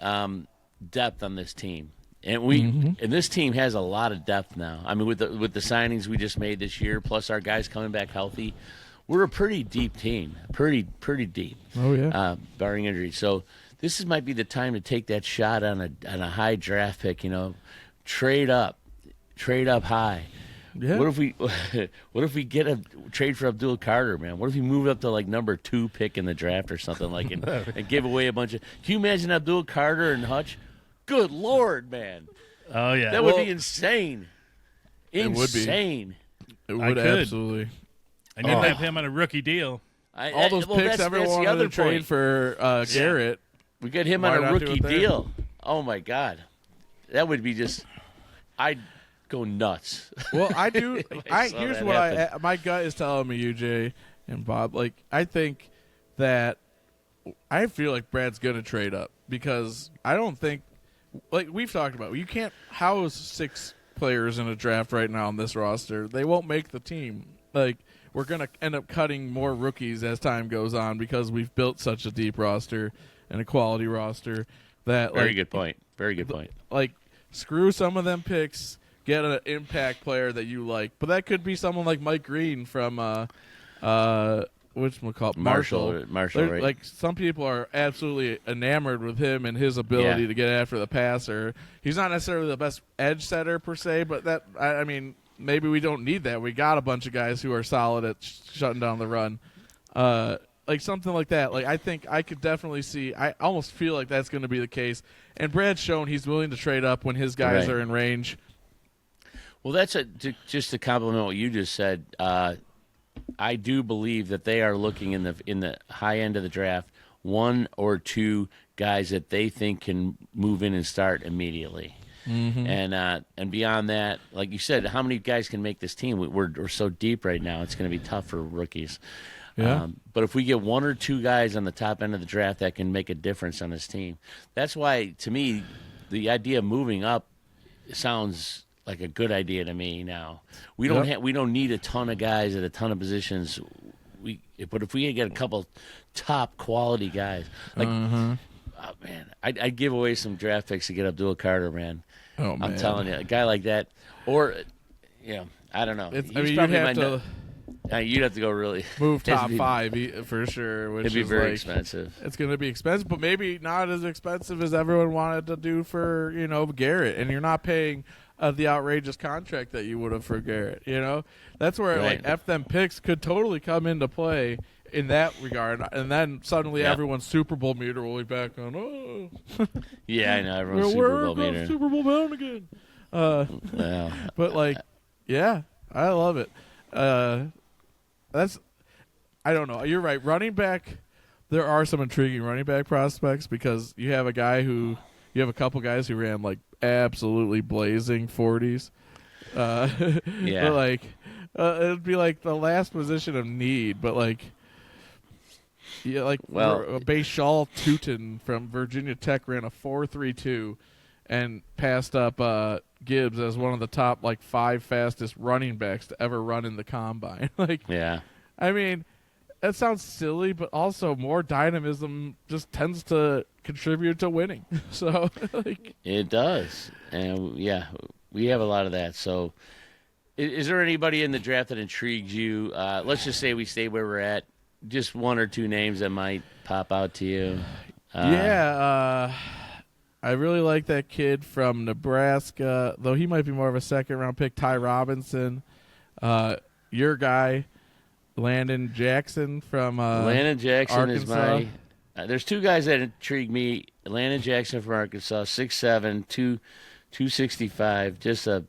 depth on this team, and and this team has a lot of depth now. I mean, with the signings we just made this year, plus our guys coming back healthy, we're a pretty deep team, pretty deep. Oh yeah, barring injury. So this might be the time to take that shot on a high draft pick. Trade up high. yeah. What if we get a trade for Abdul Carter, man? What if we move up to like number 2 pick in the draft or something like and give away a bunch of? Can you imagine Abdul Carter and Hutch? Good Lord, man! Oh yeah, that would be insane. It would be. Insane. It would absolutely. And you'd have him on a rookie deal. All those picks everyone wanted to trade for Garrett. We got him on a rookie deal. Oh my God, that would be just. I'd go nuts. Well, I do. Here's what my gut is telling me, UJ and Bob. Like, I think that I feel like Brad's going to trade up because I don't think, like we've talked about, you can't house 6 players in a draft right now on this roster. They won't make the team. Like, we're going to end up cutting more rookies as time goes on because we've built such a deep roster and a quality roster that. Very good point. Very good point. Like, screw some of them picks. Get an impact player that you like, but that could be someone like Mike Green from Marshall, right? Like, some people are absolutely enamored with him and his ability to get after the passer. He's not necessarily the best edge setter per se, but that I mean, maybe we don't need that. We got a bunch of guys who are solid at shutting down the run, like something like that. Like, I think I could definitely see. I almost feel like that's going to be the case. And Brad's shown he's willing to trade up when his guys are in range. Well, that's just to compliment what you just said. I do believe that they are looking in the high end of the draft, 1 or 2 guys that they think can move in and start immediately. Mm-hmm. And beyond that, like you said, how many guys can make this team? We're so deep right now; it's going to be tough for rookies. Yeah. But if we get 1 or 2 guys on the top end of the draft that can make a difference on this team, that's why, to me, the idea of moving up sounds like a good idea to me now. We don't need a ton of guys at a ton of positions. But if we get a couple top quality guys, like man, I'd give away some draft picks to get Abdul Carter, man. Oh man, I'm telling you, a guy like that, or I don't know. You'd have to go really move top 5 for sure. Which it'd be is very like, expensive. It's going to be expensive, but maybe not as expensive as everyone wanted to do for Garrett. And you're not paying the outrageous contract that you would have for Garrett. That's where like F them picks could totally come into play in that regard. And then suddenly everyone's Super Bowl meter will be back on. Oh, yeah, I know everyone's Super Bowl meter. Super Bowl bound again. But like, yeah, I love it. I don't know. You're right. Running back, there are some intriguing running back prospects because you have a couple guys who ran like absolutely blazing 40s. But like, it'd be like the last position of need. But like, Bashal Tootin from Virginia Tech ran a 4.32 and passed up Gibbs as one of the top 5 fastest running backs to ever run in the combine. I mean, that sounds silly, but also more dynamism just tends to contribute to winning. So it does, and we have a lot of that. So, is there anybody in the draft that intrigues you? Let's just say we stay where we're at. Just 1 or 2 names that might pop out to you. I really like that kid from Nebraska, though he might be more of a second-round pick, Ty Robinson. Your guy, Landon Jackson from Landon Jackson Arkansas. is my there's 2 guys that intrigue me. Landon Jackson from Arkansas, 6'7", 265, just a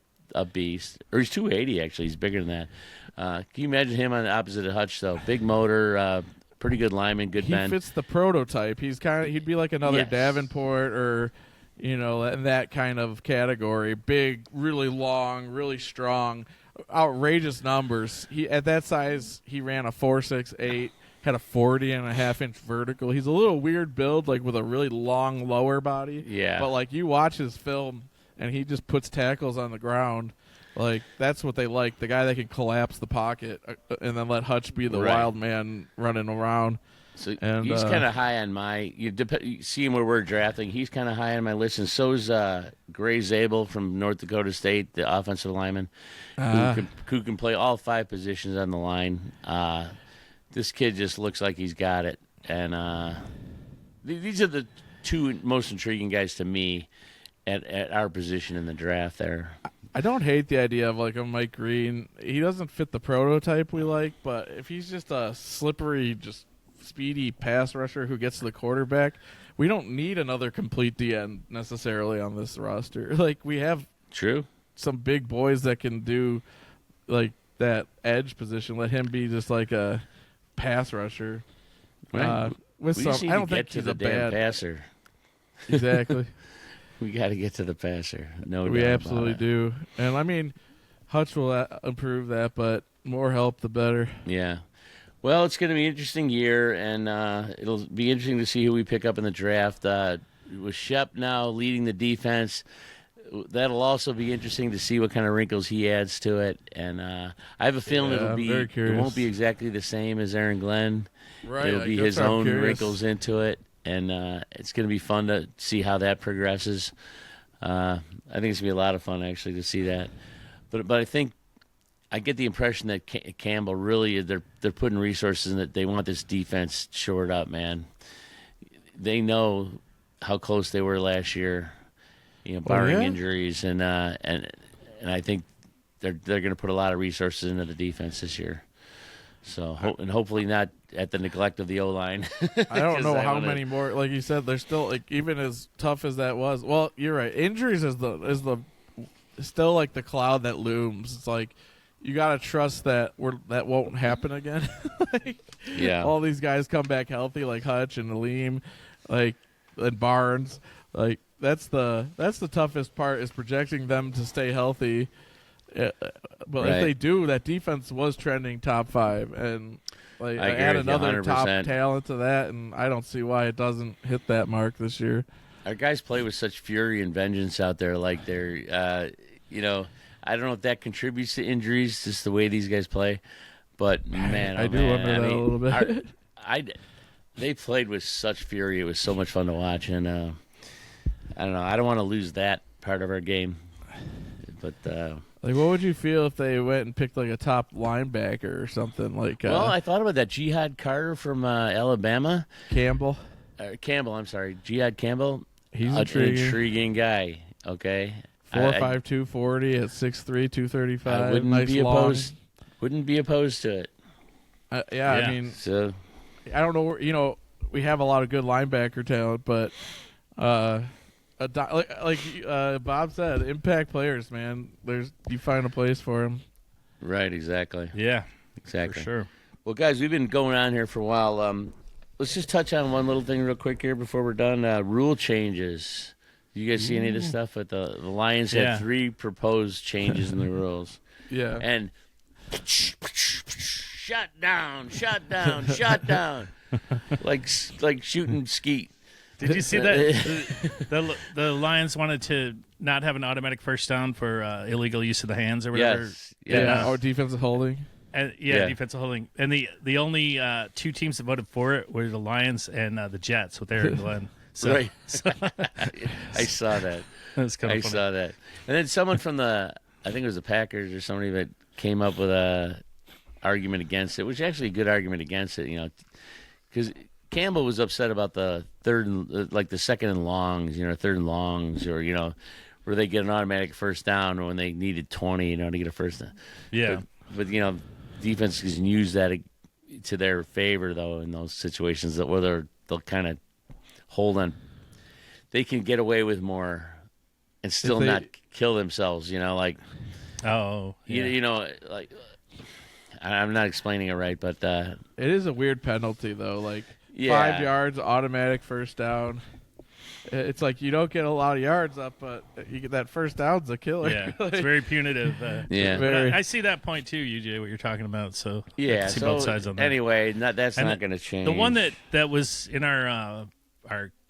beast. Or he's 280, actually. He's bigger than that. Can you imagine him on the opposite of Hutch, though? Big motor, pretty good lineman, good bend. He fits the prototype. He'd be like another Davenport or, in that kind of category. Big, really long, really strong. outrageous numbers. He at that size, he ran a 4.68, had a 40.5-inch vertical. He's a little weird build, like with a really long lower body. Yeah. But like you watch his film, and he just puts tackles on the ground. Like that's what they like. The guy that can collapse the pocket and then let Hutch be the wild man running around. So he's kind of high on my. You see him where we're drafting. He's kind of high on my list, and so's Gray Zabel from North Dakota State, the offensive lineman, who can play all 5 positions on the line. This kid just looks like he's got it, and these are the 2 most intriguing guys to me at our position in the draft. There, I don't hate the idea of like a Mike Green. He doesn't fit the prototype we like, but if he's just a slippery, just speedy pass rusher who gets to the quarterback, we don't need another complete DN necessarily on this roster. Like we have some big boys that can do like that edge position. Let him be just like a pass rusher. Right. With we some, just need I don't to think get to he's the a damn bad passer. Exactly. We got to get to the passer. No, we doubt absolutely about it. do. And I mean, Hutch will improve that, but more help the better. Yeah. Well, it's going to be an interesting year, and it'll be interesting to see who we pick up in the draft. With Shep now leading the defense, that'll also be interesting to see what kind of wrinkles he adds to it. And I have a feeling it won't be exactly the same as Aaron Glenn. Right. It'll be his own wrinkles into it, and it's going to be fun to see how that progresses. I think it's going to be a lot of fun, actually, to see that. But I think I get the impression that Campbell really they're putting resources in that they want this defense shored up, man. They know how close they were last year, barring injuries, and I think they're going to put a lot of resources into the defense this year. So and hopefully not at the neglect of the O-line. I don't know how many more. Like you said, they're still like even as tough as that was. Well, you're right. Injuries is the still like the cloud that looms. It's like. You gotta trust that that won't happen again. All these guys come back healthy, like Hutch and Aleem, and Barnes. Like that's the toughest part is projecting them to stay healthy. But if they do, that defense was trending top 5, and I add another top talent to that, and I don't see why it doesn't hit that mark this year. Our guys play with such fury and vengeance out there, like they're, I don't know if that contributes to injuries, just the way these guys play. But, man, I do wonder that a little bit. They played with such fury. It was so much fun to watch. And I don't know. I don't want to lose that part of our game. But what would you feel if they went and picked like a top linebacker or something like? Well, I thought about that Jihad Carter from Alabama. Campbell, I'm sorry, Jihad Campbell. He's an intriguing guy. Okay. 4.5, 240 at 6'3", 235. I wouldn't be opposed to it. I mean, so I don't know. We have a lot of good linebacker talent, but like Bob said, impact players, man. You find a place for them. Right. Exactly. Yeah. Exactly. For sure. Well, guys, we've been going on here for a while. Let's just touch on one little thing real quick here before we're done. Rule changes. You guys see any of this stuff? But the Lions had 3 proposed changes in the rules. Yeah. And shut down. like shooting skeet. Did you see that? The Lions wanted to not have an automatic first down for illegal use of the hands or whatever. Yes. Or defensive holding. Defensive holding. And the only 2 teams that voted for it were the Lions and the Jets with Aaron Glenn. Right. I saw that. That's kind of funny. Saw that. And then someone from I think it was the Packers or somebody that came up with a argument against it, which is actually a good argument against it, because Campbell was upset about the the second and longs, third and longs, or, where they get an automatic first down when they needed 20, to get a first down. Yeah. But defense can use that to their favor, though, in those situations where they'll kind of hold on. They can get away with more and still not kill themselves, like. Oh, yeah. Like I'm not explaining it right, but it is a weird penalty though. Like 5 yards, automatic first down. it's like you don't get a lot of yards up, but you get that first down's a killer. Yeah, it's very punitive. Yeah. I see that point too, UJ, what you're talking about. So Yeah, I see so both sides on that. anyway, that's not going to change. The one that was in our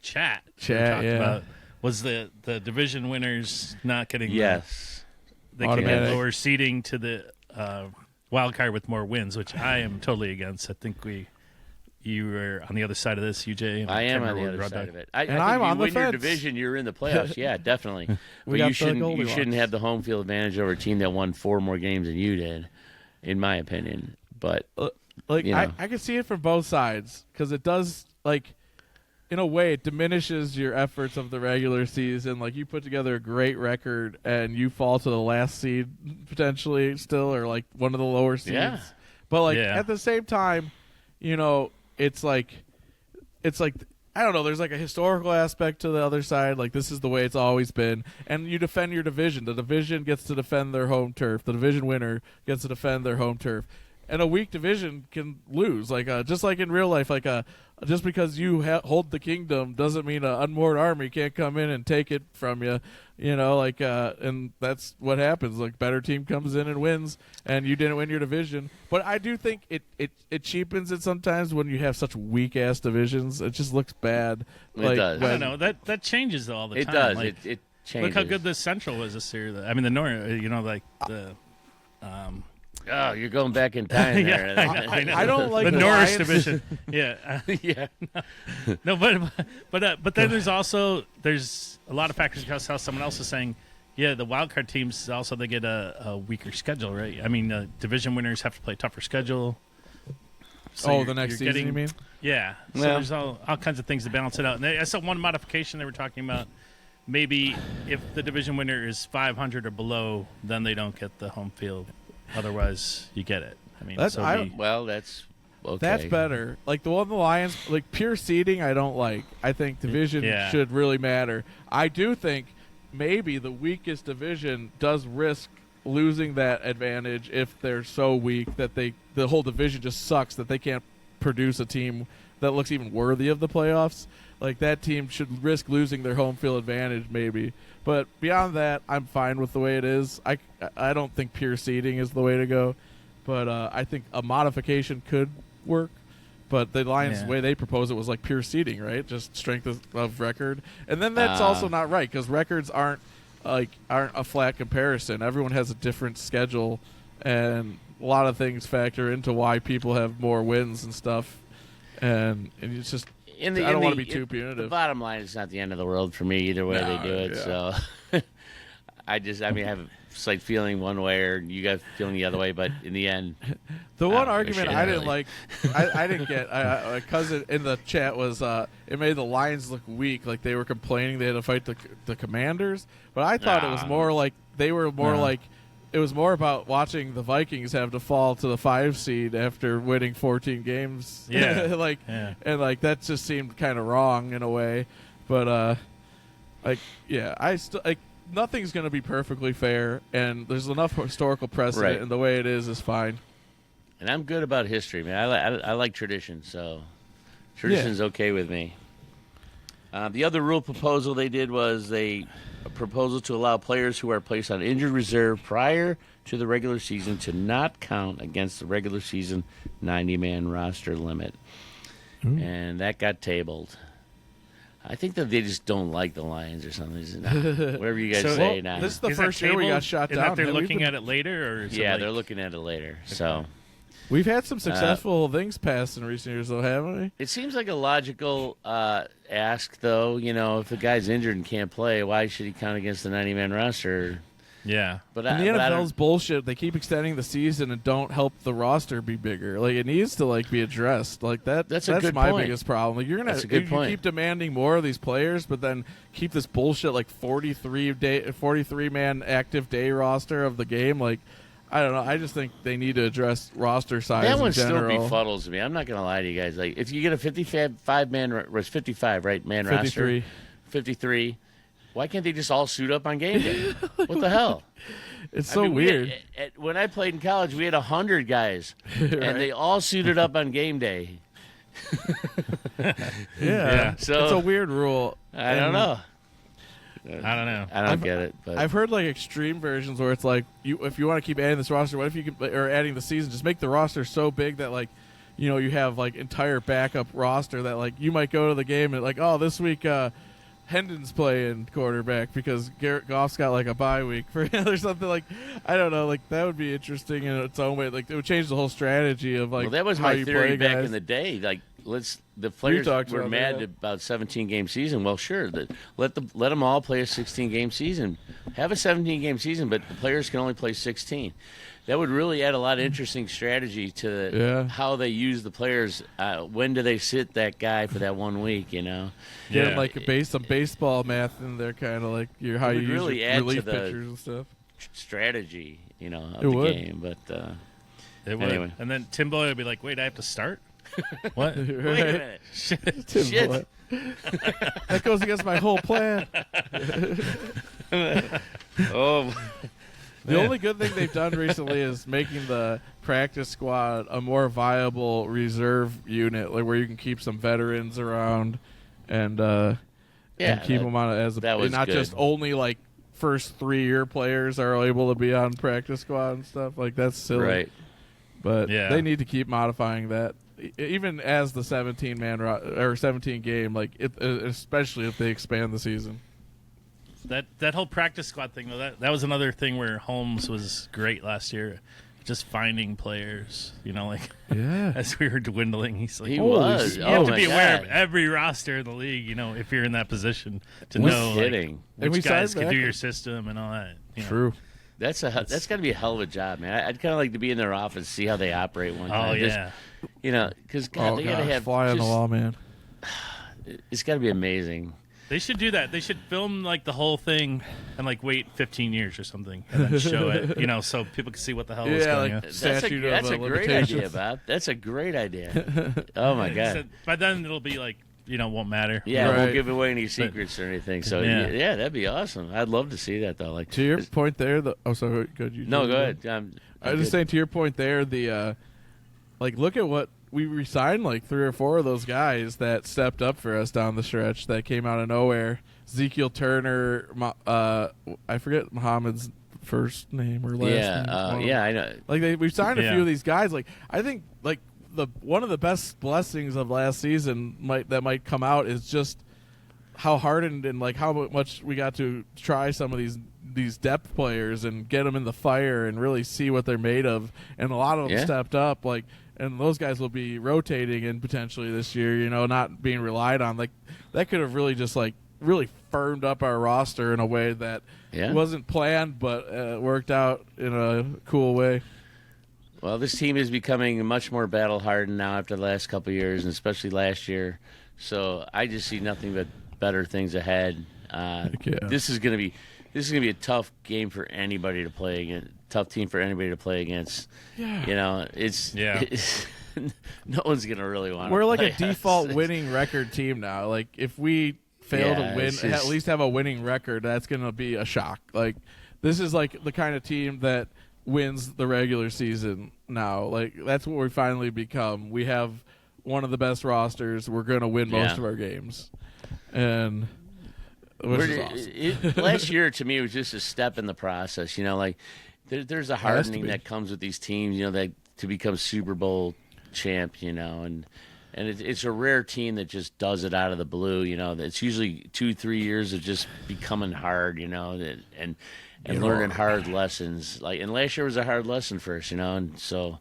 chat we talked about was the division winners not getting they can get lower seeding to the wild card with more wins, which I am totally against. I think you were on the other side of this, UJ. I am on the other side of it. I think I'm if you on the win your fence. division, you're in the playoffs. Yeah, definitely. But got you shouldn't the Goldilocks. have the home field advantage over a team that won 4 more games than you did, in my opinion. But like you know. I can see it from both sides because it does in a way, it diminishes your efforts of the regular season. Like, you put together a great record, and you fall to the last seed potentially still, or, like, one of the lower seeds. Yeah. But, at the same time, it's like, I don't know, there's, like, a historical aspect to the other side. Like, this is the way it's always been. And you defend your division. The division gets to defend their home turf. The division winner gets to defend their home turf. And a weak division can lose. Like, just like in real life, just because you hold the kingdom doesn't mean an unmoored army can't come in and take it from you. And that's what happens. Like, better team comes in and wins, and you didn't win your division. But I do think it cheapens it sometimes when you have such weak ass divisions. It just looks bad. It does. I don't know. That changes all the time. It does. Like, it changes. look how good the Central was this year. I mean, the North. Oh, you're going back in time there. I know. I don't like the the Norris Lions. division. Yeah, Yeah. no, but then there's a lot of factors because how someone else is saying, yeah, the wild card teams also they get a weaker schedule, right? I mean, division winners have to play a tougher schedule. So the next season, you mean? Yeah. So Well, there's all kinds of things to balance it out. And I saw one modification they were talking about. Maybe if the division winner is 500 or below, then they don't get the home field. Otherwise, you get it. I mean, That's okay. That's better. Like the one the Lions, like pure seeding, I don't like. I think division should really matter. I do think maybe the weakest division does risk losing that advantage if they're so weak that the whole division just sucks that they can't produce a team that looks even worthy of the playoffs. Like, that team should risk losing their home field advantage maybe. But beyond that, I'm fine with the way it is. I don't think pure seeding is the way to go. But I think a modification could work. But the Lions' way they propose it was like pure seeding, right? Just strength of record. And then that's also not right because records aren't a flat comparison. Everyone has a different schedule, and a lot of things factor into why people have more wins and stuff. And it's just I don't want to be too punitive. The bottom line is not the end of the world for me either way they do it. Yeah. So I have a slight feeling one way or you guys feeling the other way, but in the end, the one argument I didn't really. like, I didn't get. My cousin in the chat was it made the Lions look weak, like they were complaining they had to fight the Commanders. But I thought it was more like they were more like. It was more about watching the Vikings have to fall to the 5 seed after winning 14 games. Yeah. And that just seemed kind of wrong in a way. But nothing's going to be perfectly fair, and there's enough historical precedent, and the way it is fine. And I'm good about history, man. I like tradition, so tradition's okay with me. The other rule proposal they did was a proposal to allow players who are placed on injured reserve prior to the regular season to not count against the regular season 90-man roster limit. And that got tabled. I think that they just don't like the Lions or something. Whatever you guys say now. This is the first year we got shot down. That they're looking at it later? Or they're looking at it later. Okay. So we've had some successful things passed in recent years, though, haven't we? It seems like a logical ask, though. If a guy's injured and can't play, why should he count against the 90-man roster? Yeah. But the NFL's bullshit. They keep extending the season and don't help the roster be bigger. Like, it needs to be addressed. Like that's my biggest problem. Like, you're gonna you keep demanding more of these players, but then keep this bullshit 43 man active day roster of the game. Like, I don't know. I just think they need to address roster size that one in general. Still befuddles me. I'm not going to lie to you guys. Like, if you get a 55-man, or 55, right, man 53. roster, 53, why can't they just all suit up on game day? What the hell? It's so weird. When I played in college, we had 100 guys, and they all suited up on game day. Yeah. So it's a weird rule. I don't know. I don't get it. But I've heard like extreme versions where it's like if you want to keep adding this roster, what if you could, or adding the season, just make the roster so big that like, you know, you have like entire backup roster that like you might go to the game and like, oh, this week Hendon's playing quarterback because Garrett Goff's got like a bye week for him or something. Like, I don't know, like that would be interesting in its own way. Like it would change the whole strategy of like. Well, that was how my you theory play back guys. in the day. Like, the players were about mad that. about 17-game season. Well, sure, let them all play a 16-game season. Have a 17-game season, but the players can only play 16. That would really add a lot of interesting strategy to how they use the players. When do they sit that guy for that 1 week? You know, Get like some baseball math in there, kind of like how you really use add relief to the pitchers and stuff. strategy, you know, of It the would. game. But it would. anyway. And then Tim Boyle would be like, "Wait, I have to start? What? wait a minute. Shit. Tim Shit. Boyle. That goes against my whole plan. Oh, The only good thing they've done recently is making the practice squad a more viable reserve unit, like where you can keep some veterans around and keep them on as that was not good. just only like first 3-year players are able to be on practice squad and stuff. Like that's silly. right. But Yeah. they need to keep modifying that, even as the 17-man or 17 game, like especially if they expand the season. That whole practice squad thing, though, that was another thing where Holmes was great last year. Just finding players, you know, like Yeah. as we were dwindling, he's like, He Holy was. shit. you have Oh to my be aware of God. every roster in the league, you know, if you're in that position to No know like, kidding. And we which guys signed can do back. your system and all that. You know. True. That's got to be a hell of a job, man. I'd kind of like to be in their office, see how they operate one Oh time. Just, yeah, you know, because God, Oh they got to gosh, have fly on the just- wall, man. It's got to be amazing. they should do that. They should film like the whole thing and like wait 15 years or something and then show it, you know, so people can see what the hell is Yeah, going like on. statute of That's a great limitations. idea, Bob. That's a great idea. Oh my So God. by then it'll be like, you know, won't matter. Yeah, it Right. won't give away any secrets or anything. So Yeah. yeah, that'd be awesome. I'd love to see that though. Like To your point there, sorry, good. You no, did go it. ahead. I was just saying to your point there, the like look at what we resigned, like 3 or 4 of those guys that stepped up for us down the stretch that came out of nowhere. Ezekiel Turner, I forget Muhammad's first name or last name. Yeah, I know. Like we've signed a Yeah. few of these guys. Like I think like one of the best blessings of last season might come out is just how hardened and like how much we got to try some of these depth players and get them in the fire and really see what they're made of. And a lot of them Yeah. stepped up. Like, and those guys will be rotating in potentially this year. You know, not being relied on. Like that could have really just like really firmed up our roster in a way that wasn't planned but worked out in a cool way. Well, this team is becoming much more battle hardened now after the last couple of years, and especially last year. So I just see nothing but better things ahead. Yeah. This is gonna be a tough game for anybody to play against. Tough team for anybody to play against. Yeah. You know, it's no one's gonna really want. We're like play a default us. winning record team now. Like if we fail to win, it's just- at least have a winning record, that's going to be a shock. Like this is like the kind of team that wins the regular season now. Like that's what we finally become. We have one of the best rosters. We're going to win most of our games. And which is awesome. Last year to me was just a step in the process. You know, like there's a hardening that comes with these teams. You know, that to become Super Bowl champ. You know, and it's a rare team that just does it out of the blue. You know, it's usually 2-3 years of just becoming hard. You know, and learning hard lessons. Like, and last year was a hard lesson for us. You know, and so.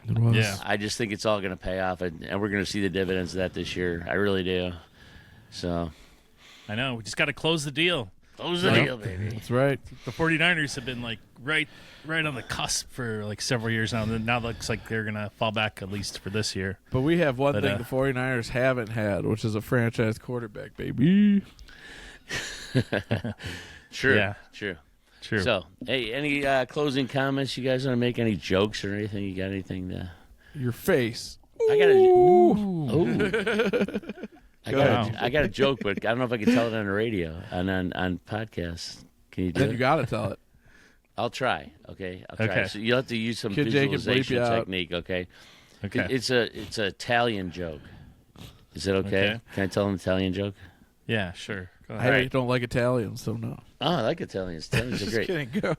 It was. Yeah. I just think it's all going to pay off, and we're going to see the dividends of that this year. I really do. So, I know. We just got to close the deal. close the deal, baby. That's right. The 49ers have been like right on the cusp for like several years now. And now it looks like they're going to fall back at least for this year. But we have one But, thing the 49ers haven't had, which is a franchise quarterback, baby. True. Yeah. True. True. So, hey, any closing comments? You guys want to make any jokes or anything? You got anything to? Your face. I got a. Ooh. ahead. I got a joke, but I don't know if I can tell it on the radio on podcasts. Can you do Then it? you got to tell it. I'll try. Okay, I'll try. Okay. So you'll have to use some Kid Jake can bleep visualization you out. technique. Okay. Okay. It's an Italian joke. Is it okay? Can I tell an Italian joke? Yeah, sure. Go I ahead. don't like Italians, so no. Oh, I like Italians. Italians are great. Kidding, go.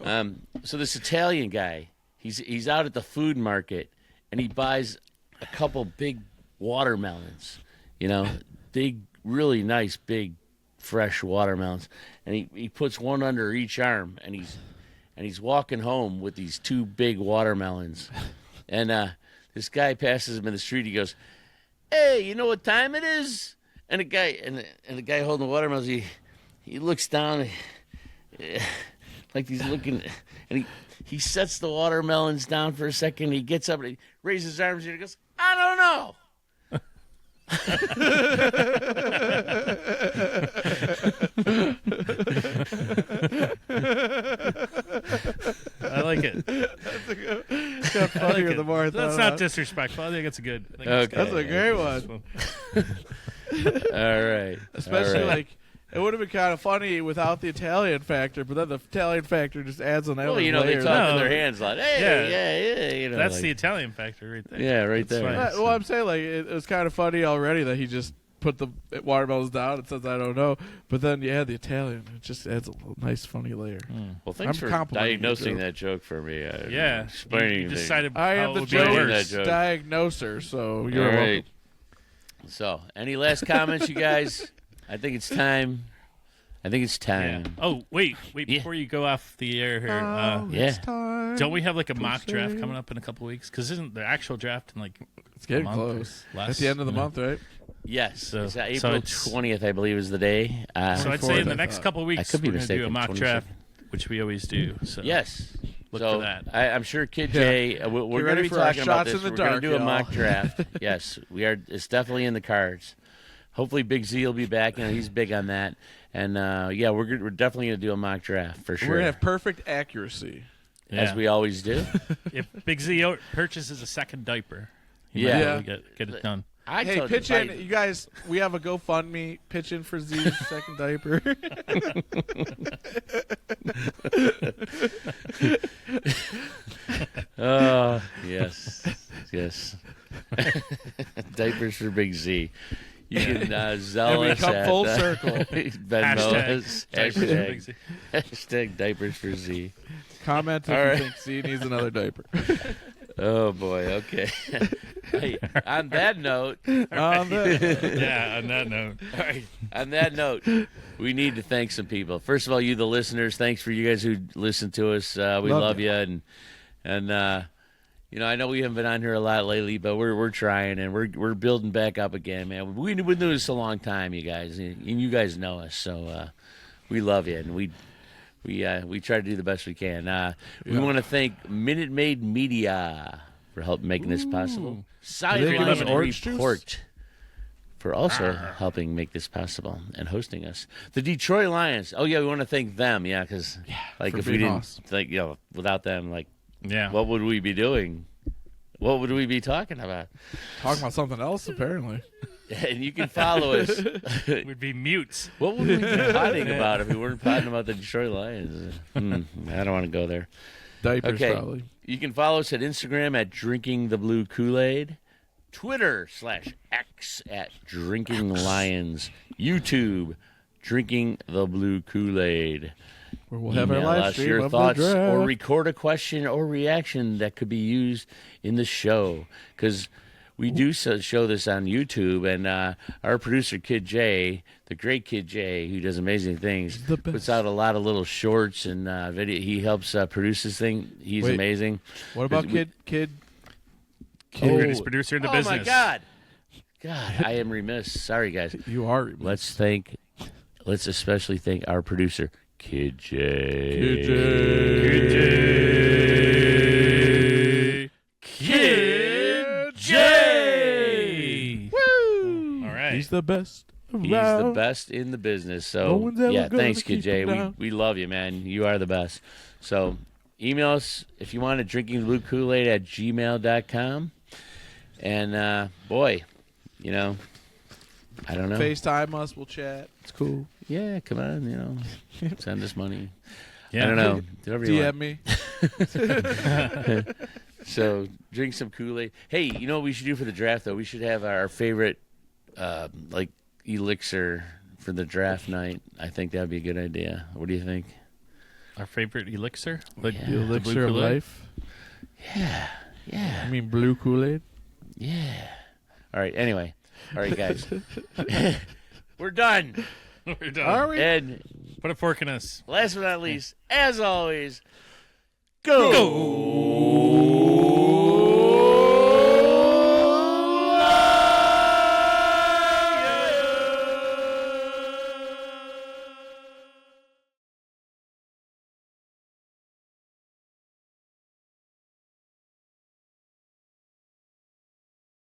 So this Italian guy, he's out at the food market, and he buys a couple big watermelons. Big, really nice, big, fresh watermelons, and he puts one under each arm, and he's walking home with these 2 big watermelons, and this guy passes him in the street. He goes, "Hey, you know what time it is?" And the guy holding the watermelons, he looks down, like he's looking, and he sets the watermelons down for a second. He gets up and he raises his arms and he goes, "I don't know." I like it. Got funnier the more I thought That's about not it. disrespectful. I think it's good. That's a great one. All right. Especially All right. like it would have been kind of funny without the Italian factor, but then the Italian factor just adds another Well, they layer. talk in No. their hands like, "Hey, yeah." That's the Italian factor right there. Yeah, right That's there. fine. Well, I'm saying like it was kind of funny already that he just put the watermelons down and says I don't know, but then you add the Italian, it just adds a nice funny layer. Well, thanks I'm for complimenting you, diagnosing Joe. that joke for me. Yeah. Explaining You things. decided I how am it the would be joke. worse. Joke. diagnoser, so All you're right. welcome. So, any last comments, you guys? I think it's time. Yeah. Oh, wait. Yeah. Before you go off the air here, Yeah. It's time don't we have like a to mock draft say- coming up in a couple weeks? Because isn't the actual draft in like It's getting month or close. less? At the end of the Yeah. month, right? Yes. So- It's so April it's- 20th, I believe, is the day. So I'd say in 24th, the I next thought. couple of I weeks could be we're going to do a mistaken, mock 22nd. draft, which we always do. So Yes. Look so for that. I'm sure Kid Yeah. J, we're Get going to ready be for our talking about shots this. in the We're going dark, to do a y'all. mock draft. Yes, we are. It's definitely in the cards. Hopefully, Big Z will be back. He's big on that. And yeah, we're definitely going to do a mock draft for sure, We're gonna have perfect accuracy. as Yeah. we always do. If Big Z purchases a second diaper, he Yeah. might be able to get it done. I Hey, told pitch you, in, you guys. We have a GoFundMe. Pitch in for Z's second diaper. Oh, yes. Diapers for Big Z. You can Zell And we us come at, full circle. Venmo us. Diapers for Big Z. Hashtag diapers for Z. Comment if All you right. think Z needs another diaper. Oh boy. Okay. Hey, on that note, Yeah, on that note. all right. On that note, we need to thank some people. First of all, you, the listeners. Thanks for you guys who listen to us. We love you, and I know we haven't been on here a lot lately, but we're trying and we're building back up again, man. We've been doing this a long time, you guys, and you guys know us, so we love you, and we try to do the best we can. We want to thank Minute Maid Media for helping making this possible. Sideline lemon orange juice? Report for also helping make this possible and hosting us. The Detroit Lions. Oh yeah, we want to thank them. Yeah, because like for if we being didn't, awesome. like without them, like Yeah. what would we be doing? What would we be talking about? Talking about something else, apparently. And you can follow us. We'd be mutes. What would we be potting about if we weren't potting about the Detroit Lions? I don't want to go there. Diapers, Okay. probably. You can follow us at Instagram at Drinking the Blue Kool-Aid, Twitter/X at Drinking Lions, YouTube Drinking the Blue Kool-Aid. Where we'll have our Email live us stream your of thoughts the draft. or record a question or reaction that could be used in the show. Because we do show this on YouTube, and our producer, Kid J, the great Kid J, who does amazing things, The best. puts out a lot of little shorts and video. He helps produce this thing. He's Wait. amazing. What about We- Kid? Greatest producer in the oh business. my God. I am remiss. Sorry, guys. You are. Let's especially thank our producer, Kid J. Kid J. Kid J. Woo! All right. He's the best. He's the best in the business. No So, one's ever yeah, gonna thanks, Kid keep J. him down. We love you, man. You are the best. So, email us if you want at drinkingblue at gmail.com. And, boy, I don't know. FaceTime us. We'll chat. It's cool. Yeah, come on, send us money. Yeah. I don't know. Do whatever you want. DM me. So drink some Kool-Aid. Hey, you know what we should do for the draft, though? We should have our favorite like elixir for the draft night. I think that'd be a good idea. What do you think? Our favorite elixir? Like Yeah. The Blue elixir of Kool-Aid? life. Yeah. I mean, Blue Kool-Aid. Yeah. All right. Anyway. All right, guys. We're done. We're done. Are we? And Put a fork in us. last but not least, as always, go.